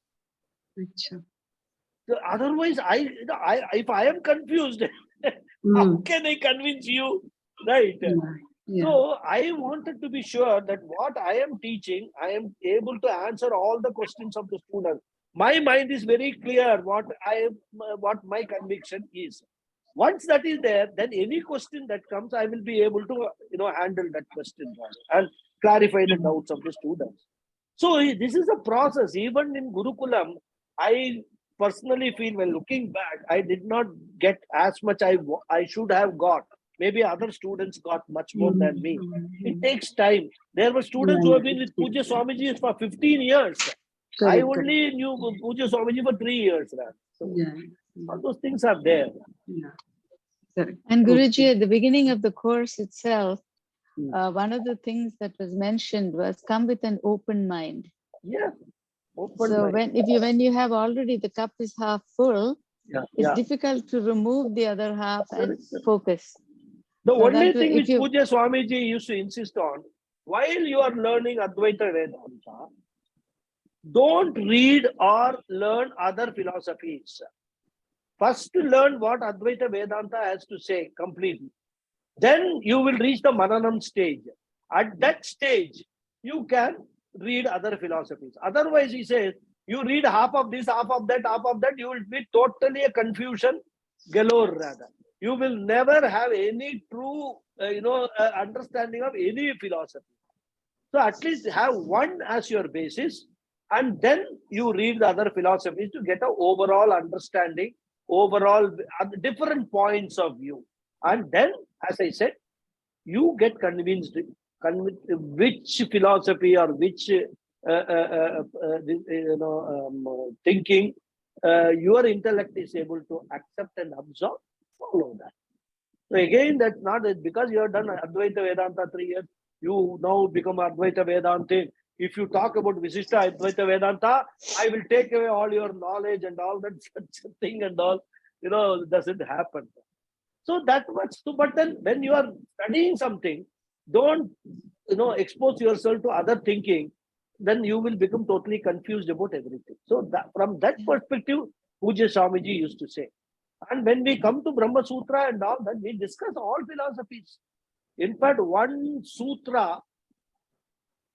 Acha. So otherwise, if I am confused, how can I convince you? Right? Yeah. So I wanted to be sure that what I am teaching, I am able to answer all the questions of the student. My mind is very clear what my conviction is. Once that is there, then any question that comes, I will be able to handle that question and clarify the doubts of the students. So this is a process. Even in Gurukulam, I personally feel, when looking back, I did not get as much I should have got. Maybe other students got much more than me. It takes time. There were students who have been with Puja Swamiji for 15 years. I only knew Puja Swamiji for 3 years. So all those things are there. Yeah. And Guruji, at the beginning of the course itself, one of the things that was mentioned was come with an open mind. Yeah. Open So mind. when you have already the cup is half full, it's difficult to remove the other half and focus. The So only that thing if which you- Puja Swamiji used to insist on, while you are learning Advaita Vedanta, don't read or learn other philosophies. First learn what Advaita Vedanta has to say completely. Then you will reach the Mananam stage. At that stage, you can read other philosophies. Otherwise, he says, you read half of this, half of that, you will be totally a confusion galore rather. you will never have any true, understanding of any philosophy. So at least have one as your basis, and then you read the other philosophies to get an overall understanding, overall different points of view. And then, as I said, you get convinced which philosophy or which thinking your intellect is able to accept and absorb. Follow that. So again, that's not because you have done Advaita Vedanta 3 years, you now become Advaita Vedanta. If you talk about Visishta Advaita Vedanta, I will take away all your knowledge and all that such thing and all, doesn't happen. So that much. So, but then when you are studying something, don't, expose yourself to other thinking, then you will become totally confused about everything. So that, from that perspective, Puja Swamiji used to say. And when we come to Brahma Sutra and all that, we discuss all philosophies. In fact, one sutra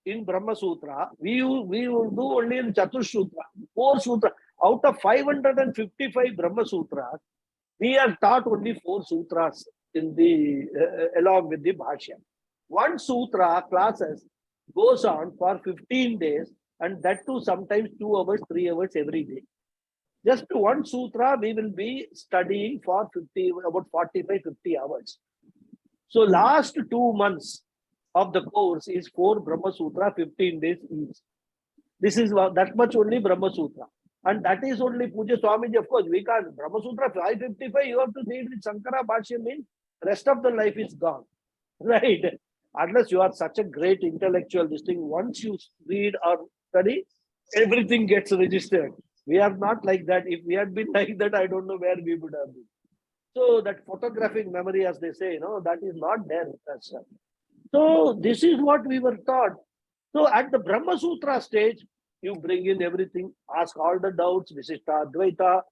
in Brahma Sutra, we will do only in Chatush Sutra, 4 sutra. Out of 555 Brahma Sutras, we are taught only 4 sutras in the along with the Bhashya. One sutra classes goes on for 15 days, and that too sometimes 2 hours, 3 hours every day. Just one sutra we will be studying for about 45-50 hours. So last 2 months of the course is 4 Brahma Sutra, 15 days each. This is that much only Brahma Sutra. And that is only Puja Swamiji. Of course, we can't. Brahma Sutra 555, you have to read with Shankara Bhashya, means rest of the life is gone. Right? Unless you are such a great intellectual, this thing, once you read or study, everything gets registered. We are not like that. If we had been like that, I don't know where we would have been. So that photographic memory, as they say, that is not there. So this is what we were taught. So at the Brahma Sutra stage, you bring in everything, ask all the doubts, Visishta, Advaita,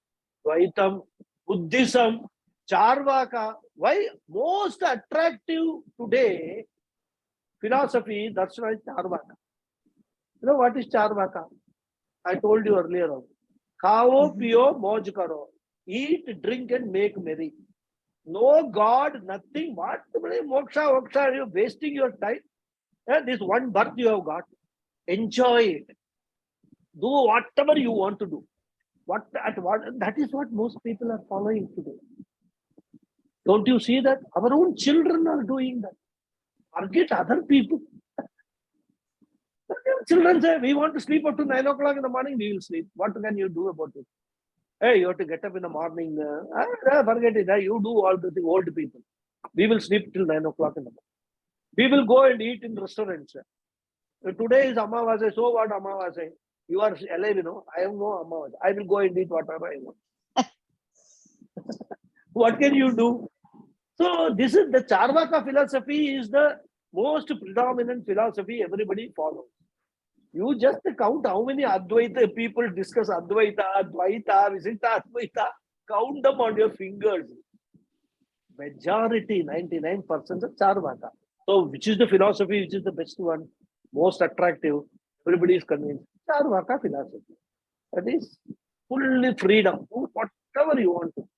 Dvaitam, Buddhism, Charvaka. Why most attractive today philosophy, Darshana is Charvaka. You know what is Charvaka? I told you earlier on. Khao, pio, moj karo. Eat, drink and make merry. No God, nothing. What? Moksha, you're wasting your time. This one birth you have got. Enjoy it. Do whatever you want to do. That is what most people are following today. Don't you see that? Our own children are doing that. Forget other people. Children say, we want to sleep up to 9 o'clock in the morning, we will sleep. What can you do about it? Hey, you have to get up in the morning. Forget it. You do all the old people. We will sleep till 9 o'clock in the morning. We will go and eat in restaurants. Today is Amavasya. So what Amavasya? You are alive, I have no Amavasya. I will go and eat whatever I want. What can you do? So this is the Charvaka philosophy is the most predominant philosophy everybody follows. You just count how many Advaita people discuss Advaita, Dvaita, Visita, Advaita. Count them on your fingers. Majority, 99% of Charvaka. So which is the philosophy, which is the best one, most attractive? Everybody is convinced. Charvaka philosophy. That is fully freedom. Do whatever you want to.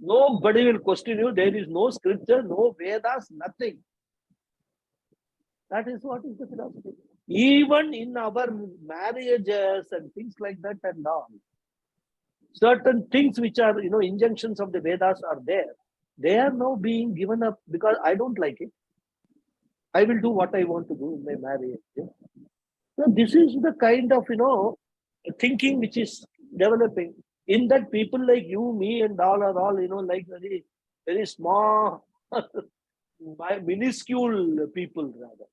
Nobody will question you. There is no scripture, no Vedas, nothing. That is what is the philosophy. Even in our marriages and things like that and all, certain things which are, injunctions of the Vedas are there. They are now being given up because I don't like it. I will do what I want to do in my marriage. So this is the kind of, thinking which is developing. In that people like you, me and all are all, like very, very small, minuscule people rather.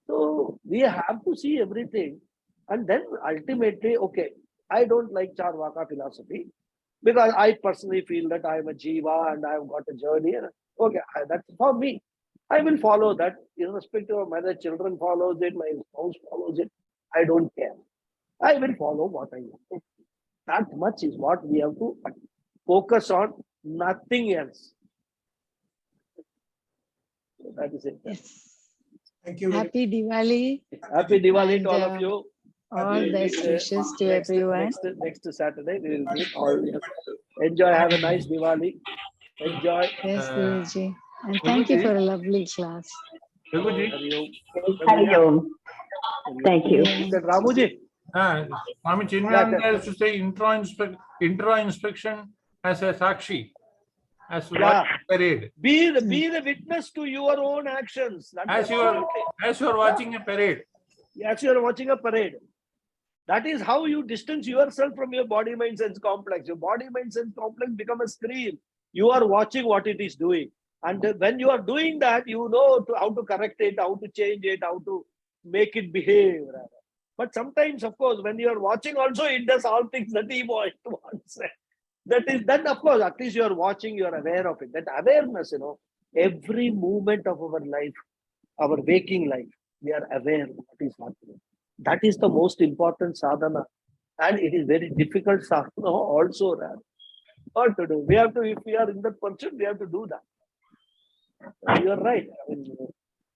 So we have to see everything. And then ultimately, okay, I don't like Charvaka philosophy because I personally feel that I am a Jiva and I have got a journey. Okay, that's for me. I will follow that, irrespective of whether children follows it, my spouse follows it. I don't care. I will follow what I want. That much is what we have to focus on, nothing else. So that is it. Yes. Thank you. Happy Diwali. Happy Diwali And, to all of you. All We best meet, wishes to everyone. Next Saturday, we will meet all. Enjoy. Have a nice Diwali. Enjoy. Yes, Guruji. And Guruji. thank you for a lovely class. Raghuji. Hari Hari Om. Thank you. Mr. Ramuji. Swami Chinmayananda used to say introspection as a sakshi, as Yeah. watching parade. Be the witness to your own actions. As you are watching a parade. As you are watching a parade. That is how you distance yourself from your body, mind, sense complex. Your body, mind, sense complex become a screen. You are watching what it is doing. And when you are doing that, you know how to correct it, how to change it, how to make it behave. But sometimes, of course, when you are watching also, it does all things that he wants. That of course, at least you are watching, you are aware of it. That awareness, every moment of our life, our waking life, we are aware of what is happening. That is the most important sadhana. And it is very difficult sadhana also. What to do? We have to, if we are in that position, we have to do that. You are right. I mean,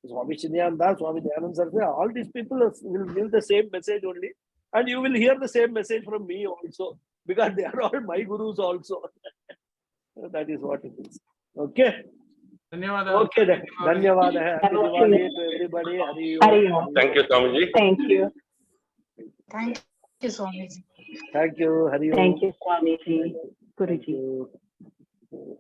Swami Chinmayananda, Swami Dayananda Saraswati, all these people will give the same message only. And you will hear the same message from me also. Because they are all my gurus also. That is what it is. Okay. Dhanyawada. Okay then. Dhanyawada. Happy Diwali to everybody. Hari Om. Thank you, Swamiji. Thank you. Thank you, Swamiji. Thank you. Hari Om. Thank you, Swamiji. Guruji. Thank you.